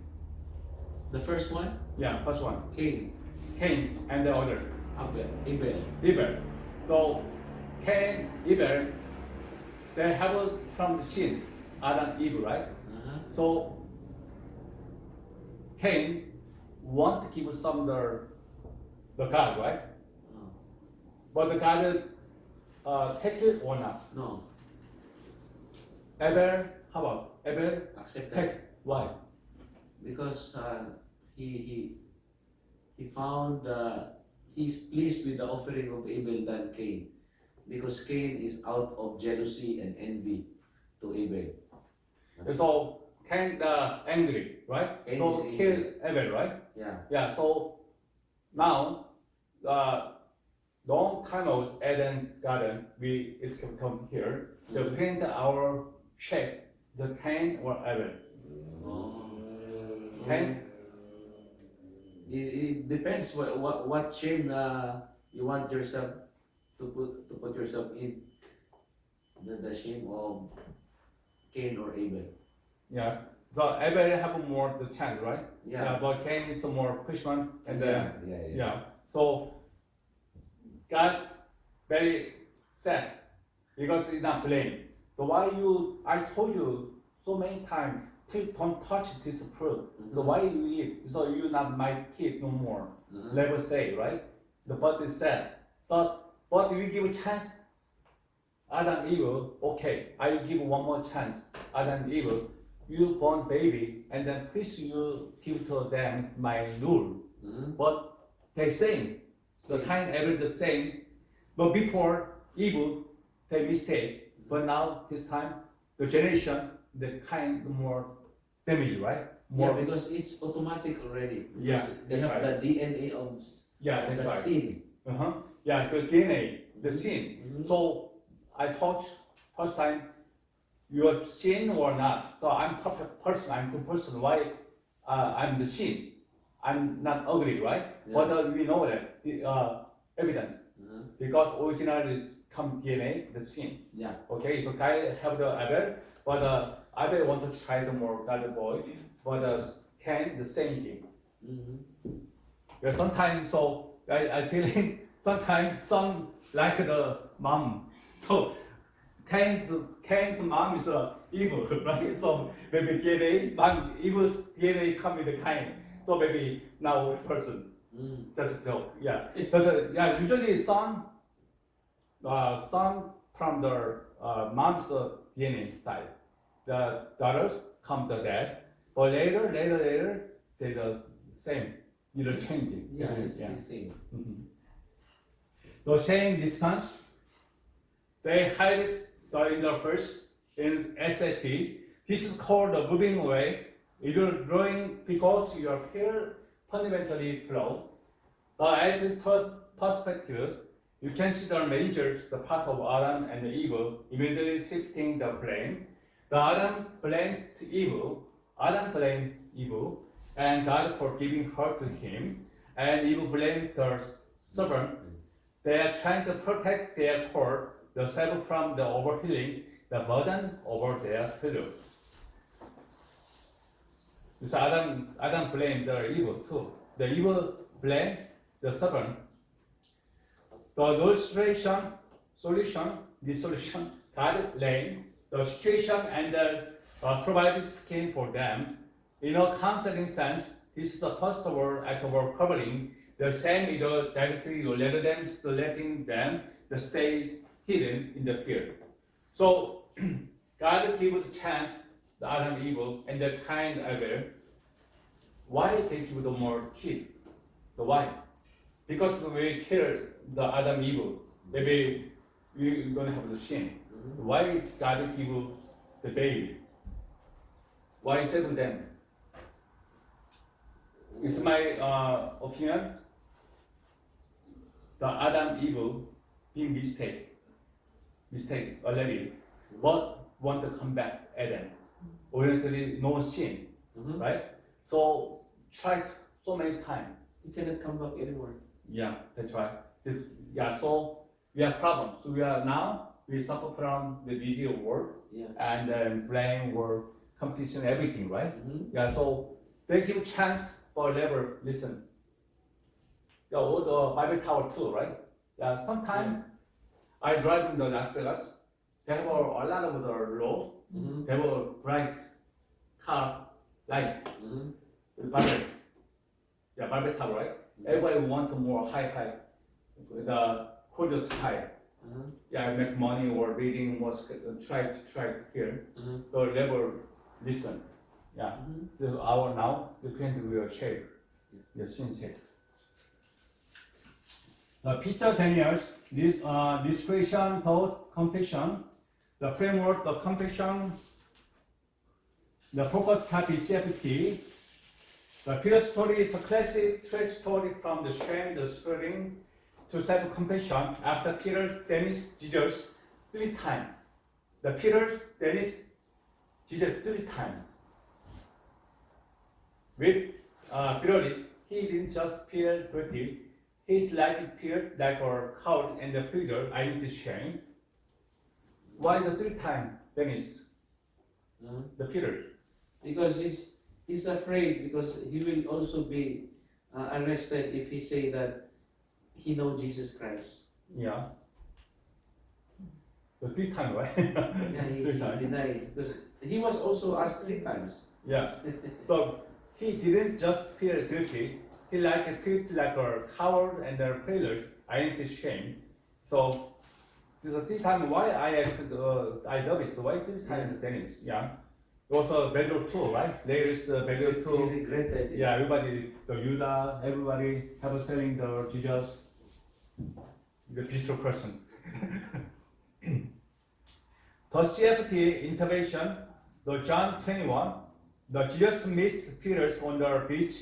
The first one, Yeah, first one. Cain, Cain and the other. Abel. Abel. So Cain, Abel, they have from the sin, Adam, Eve, right? Uh-huh. So Cain want to give some the God, right? Oh, But the God take it or not? no, Abel, how about Abel accepted. take? Why? Because he found he's pleased with the offering of Abel than Cain, because Cain is out of jealousy and envy to Abel. That's So Cain angry, right? Cain so is kill angry. Abel, right? Yeah. Yeah. So now long time ago, Eden garden, it's come here. The Mhm. paint our shape, the Cain or Abel. Oh. Cain. It depends what shame you want yourself to put yourself in. The shame of Cain or Abel. Yeah. So Abel have more the chance, right? Yeah. But Cain is more Christian and yeah. yeah. So God very sad because he's not blame. So why you? I told you so many times, please don't touch this fruit. So why you eat? So you not my kid no more. Uh-huh. Never say, right? The but is sad. So but we give a chance. Adam Eve, okay, I give one more chance. Adam Eve, you born baby, and then please you give to them my rule. Uh-huh. But they same. The kind ever the same. But before Eve, they mistake. But now this time, the generation, the kind more damage, right? Yeah, More. because it's automatic already. Because Yeah, they that's have right. the DNA of Yeah, that's that right. sin. Uh-huh. Yeah, the DNA, the sin. Mhm. So I thought first time you are sin or not. So I'm perfect person. I'm good person. Why I'm the sin? I'm not ugly, right? Yeah. But we know that the evidence Uh-huh. because original is come DNA the sin. Yeah. Okay, so guy have the Abel, but Abel want to try the more God boy, but Cain the same thing. Mhm. Yeah, sometimes so I feeling sometimes son like the mom. So Cain's mom is evil, right? So maybe DNA mom evil's DNA come with the Cain. So maybe now person Mm. just a joke. Yeah. So yeah, usually son from the mom's DNA side. The daughters come the dad, but later they the same, either changing. Yeah, it's yeah. the same. Mhm. The same distance, they hide in the first in SAT. This is called the moving away. Either drawing because your hair fundamentally flowed. At the third perspective, you can see the majors, the part of Adam and Eve, immediately shifting the blame. The Adam blamed Eve, and God for giving her to him, and Eve blamed the serpent. They are trying to protect their core, the self from the overhealing, the burden over their failure. So Adam blamed the evil too. The evil blamed the serpent. The solution, God blamed the situation and provided skin for them. In a counseling sense, this is the first act of covering. The same is directly letting them stay hidden in the fear. So God gives a chance to Adam and Eve and the kind Abel. Why they give the more kid? The why? Because we kill the Adam and Eve, maybe we're gonna have the sin. Why God give the baby? Why save them? It's my opinion. The Adam Eve being mistake already, but want to come back Adam. Originally no sin, Mhm. right? So tried so many times. You cannot come back anymore. Yeah, that's right. So we have problems. So we suffer from the disease world Yeah. and then blame world competition, everything, right? Mhm. Yeah, so they give chance, but never listen. Yeah, or the Bible Tower too, right? Yeah, sometimes I drive in the Las Vegas. They have a lot of the road. Mm-hmm. They have a bright car light. Mm-hmm. The Bible, yeah, Bible Tower, right? Everybody want more high, the whole sky. Mm-hmm. Yeah, make money or reading more, try to hear. Mm-hmm. So never listen. Yeah, Mm-hmm. the hour now, the trend will shape. The since it. Peter Daniels, discretion, thought, completion, the framework, the completion, the focus type is CFT. The Peter story is a classic trajectory from the shame, the spreading to self-compassion after Peter, Dennis, Jesus 3 times. The Peter, Dennis, Jesus 3 times. With Peter, he didn't just feel guilty. His life appeared like a coward and the figure identity shame. Why the 3 times, Dennis? Mm-hmm. The Peter. Because he's afraid, because he will also be arrested if he say that he know Jesus Christ. Yeah. The 3 times, right? Yeah, he 3 times. denied, because he was also asked 3 times. Yeah. So he didn't just feel guilty. He felt like a coward and a failure, identity shame. So this is 3 times why I asked I love it. So why 3 times Dennis? Yeah. Also Pedro too, right? There is Pedro He too. regretted it. Yeah, everybody, the Judah, everybody have selling the Jesus, the peaceful person. The CFT intervention, the John 21, the Jesus meet Peter on the beach.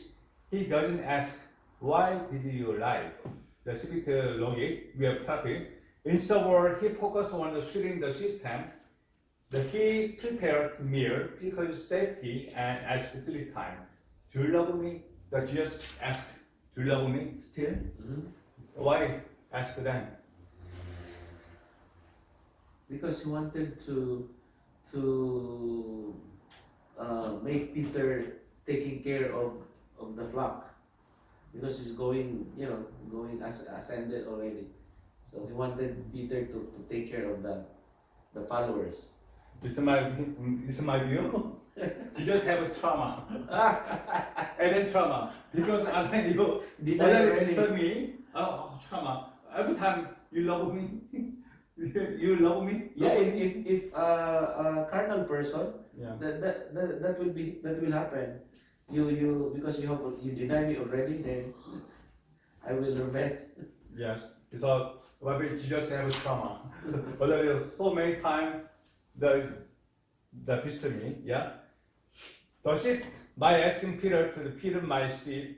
He doesn't ask, why did you lie? The CFT logic, we have copy. Instead, he focused on shooting the system. He prepared to mirror because safety and asked 3 times, do you love me? The Jesus asked, do you love me still? Mhm. Why ask them? Because he wanted to make Peter taking care of the flock, because he's going ascended already. So he wanted Peter to take care of the followers. This is my view. Jesus have a trauma. And then trauma. Because Did you I already already? disturb me. Trauma. Every time you love me. You love me. Yeah, Love me. if a carnal person, Yeah. that will happen. You because you deny me already, then I will revenge. Yes. So maybe Jesus have a trauma. Already so many times the disturb me. Yeah. The shift by asking Peter to Peter my seat,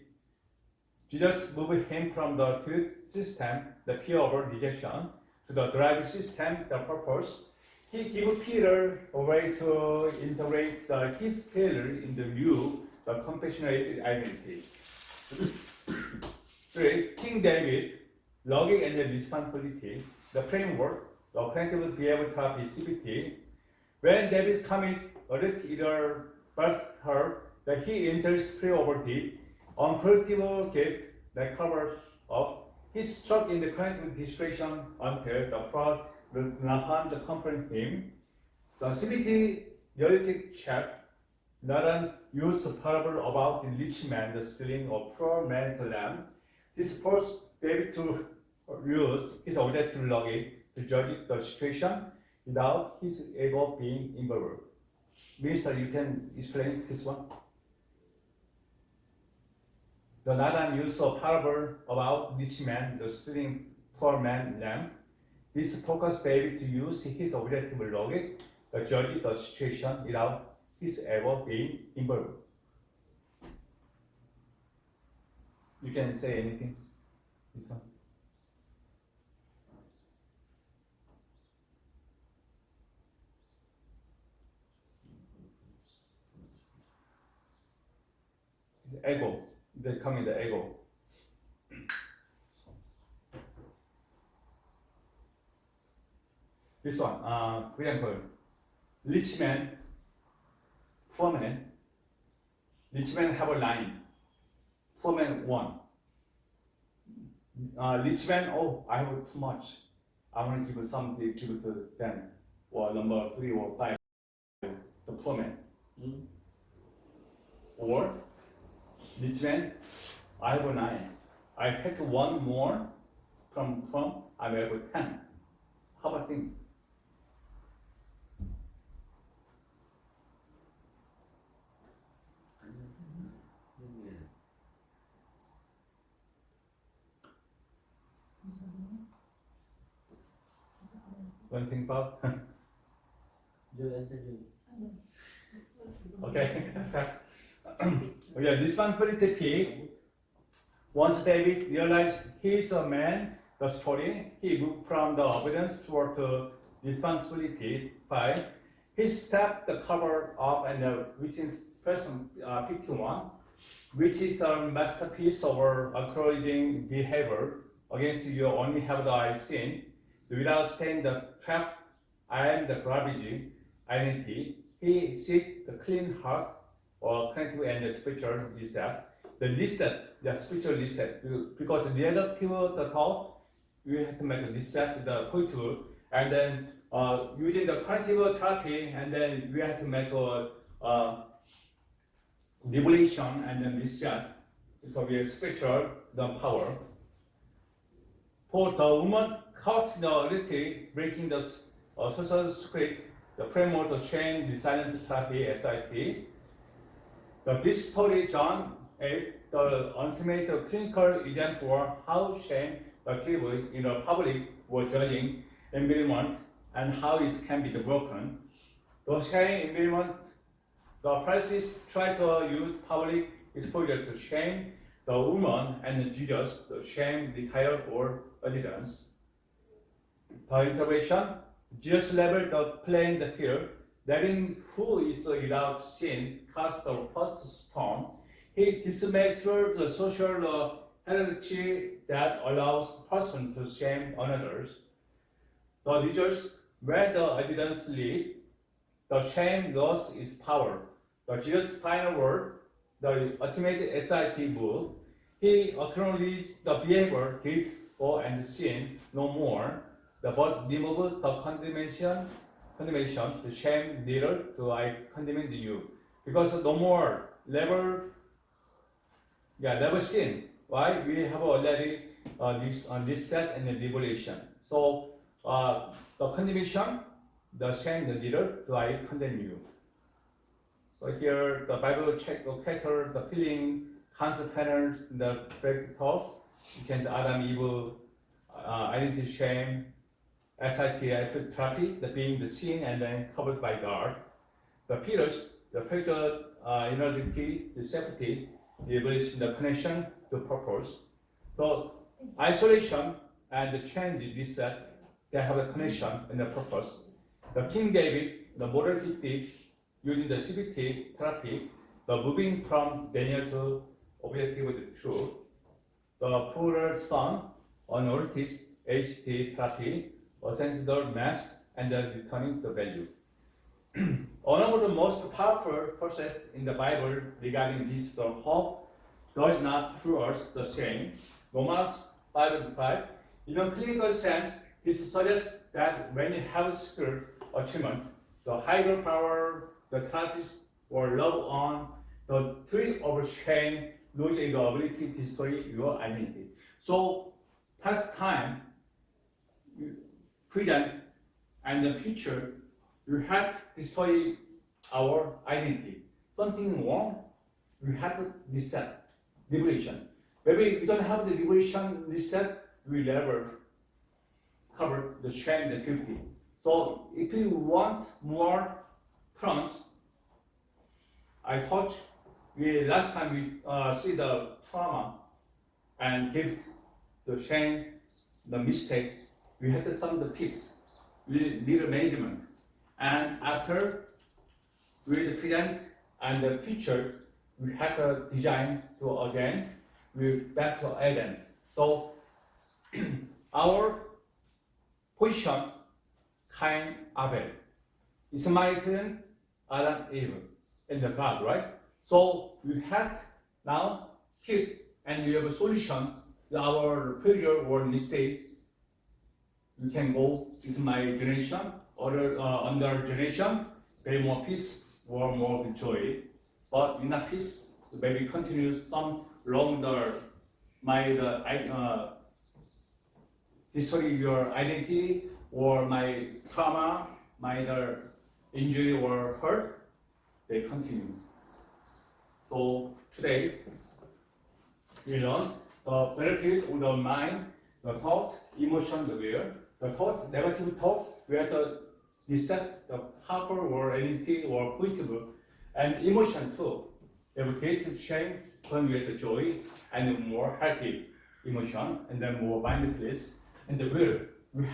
Jesus moved him from the guilt system, the fear of rejection, to the drive system, the purpose. He gave Peter a way to integrate his failure in the view, the compassionate identity. 3. King David, logic and the responsibility, the framework, the cognitive behavior therapy, CBT. When David commits alert either birth her, that he enters free over deep, unproductive guilt that covers up. He's struck in the cognitive distraction until the fraud will not harm the comfort him. The CBT analytic check, not an use parable about the rich man, the stealing of poor man's lamb. This forced David to use his objective logic to judge the situation without his ego being involved. Minister, you can explain this one? The not use of parable about rich man, the stealing poor man lamb. This focused David to use his objective logic to judge the situation without his ego being involved. You can say anything. This one. The ego. They come in the ego. This one, for example, rich man, poor man. Rich man have a line. poor man 1. Rich man, oh, I have too much. I want to give something, give it to them. Or number 3 or 5, the poor man. Or rich man, I have 9. I take 1 more from I will have 10. How about things? What do you think about? Joy, answer Joy. Okay, fast. Yeah, responsibility. Once David realized he is a man, the story, he moved from the obedience toward the responsibility. 5. He stepped the cover up and which is person 51, which is a masterpiece of encouraging behavior against you only have the eye sin, without staying the trap and the garbage identity. He seeks the clean heart or connective and the spiritual reset. The reset, the spiritual reset, because the relative the thought, you have to make a reset the positive, and then using the cognitive therapy, and then we have to make a liberation and then reset. So we have spiritual the power. For the woman caught in the reality, breaking the social script, the framework of shame, the silent therapy, SIT. This story, John 8, the ultimate clinical example for how shame achieved in a public or judging environment and how it can be broken. The shame environment, the Pharisees try to use public exposure to shame the woman and Jesus, the shame required for adherence. The intervention, Jesus leveled the playing the field, letting who is without sin cast the first stone. He dismantled the social hierarchy that allows person to shame others. The results, when the adherence lead, the shame loss its power. The Jesus' final word, the ultimate SIT move, he acknowledged the behavior, guilt, and sin no more, but removed the condemnation, the shame neither do I condemn you. Because no more never sin. Why? We have already this set and the liberation. So the condemnation, the shame neither do I condemn you. So here the Bible check the character, the feeling, concept patterns, the break thoughts. You can say Adam, Eve, identity, shame, SIT, therapy, the being the sin and then covered by God. The pillars, the pressure, energy, the safety, the ability, the connection to purpose. So isolation and the change, reset, they have a connection and a purpose. The King David, the moral gifted, using the CBT therapy, the moving from Daniel to objective truth. The poorer son, on Ortiz, HT therapy, ascends the mass and then returning the value. One of the most powerful process in the Bible regarding this hope does not through us the shame. Romans 5:5. In a clinical sense, this suggests that when you have skill achievement, the higher power, the therapist or love on the tree of shame, losing the ability to destroy your identity. So past time, present, and the future, you have to destroy our identity. Something wrong, you have to reset, liberation. Maybe we don't have the liberation reset, we never cover the shame, the guilty. So if you want more front, I thought last time we see the trauma and guilt, the shame, the mistake, we had some of the peaks, we need a management. And after with the present and the future, we had to design to again, we back to Eden. So our position, Cain, Abel. It's my friend, Adam, Eve, in the God, right? So we had now his and you have a solution to our failure or mistake, you can go, this is my generation, other under generation, very more peace or more joy. But in that peace, maybe continue some longer my history, your identity, or my trauma, my injury or hurt, they continue. So today, we learn the benefit of the mind, the thought, emotion, the will. The thought, negative thought, we have to reset the power or identity or positive, and emotion too. We have great shame, then we have the joy, and more healthy emotion, and then more mindfulness, and the will. We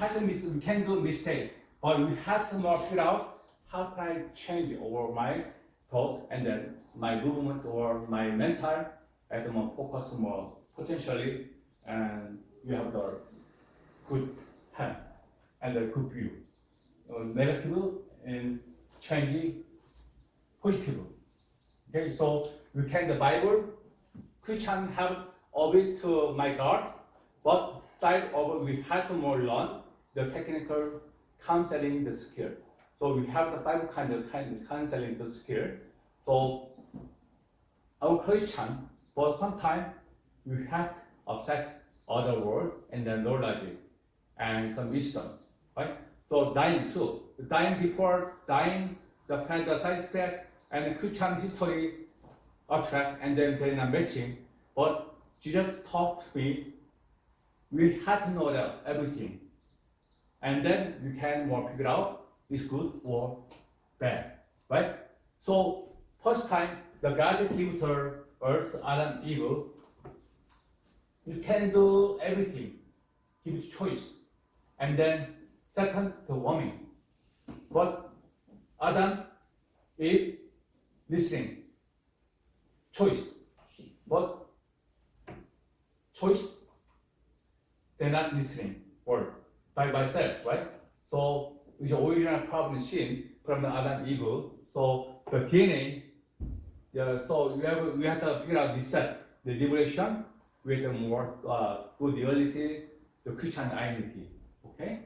can do mistake, but we have to more figure out how can I change over my thought, and then my movement or my mental, and more focus more potentially, and you have the good hand and the good view. Negative and changing positive. Okay, so we can the Bible, Christian have of it to my God, but side of we have to more learn the technical counseling the skill. So we have the Bible kind of counseling the skill. So our Christian, but sometimes we have to upset other world and then knowledge and some wisdom, right? So dying too. Dying before dying, the kind of side effect and the Christian history attract and then they're not matching. But Jesus taught me we have to know that everything. And then we can more figure out is good or bad, right? So first time the God gave to earth, Adam, Eve, you can do everything, give choice. And then second, the woman. But Adam, Eve, listening, choice. But choice, they're not listening or by myself, right? So the original problem seen from the Adam, Eve. So the DNA, so we have to figure out reset the liberation with a more good reality, the Christian identity. Okay,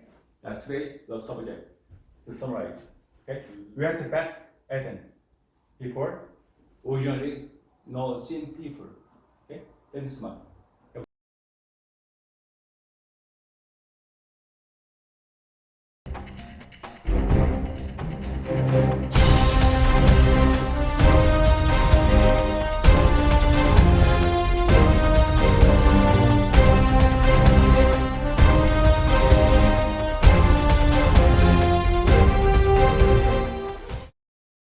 today's the subject, to summarize. Okay, we have to back Eden before originally no sin people. Okay, thank you so much.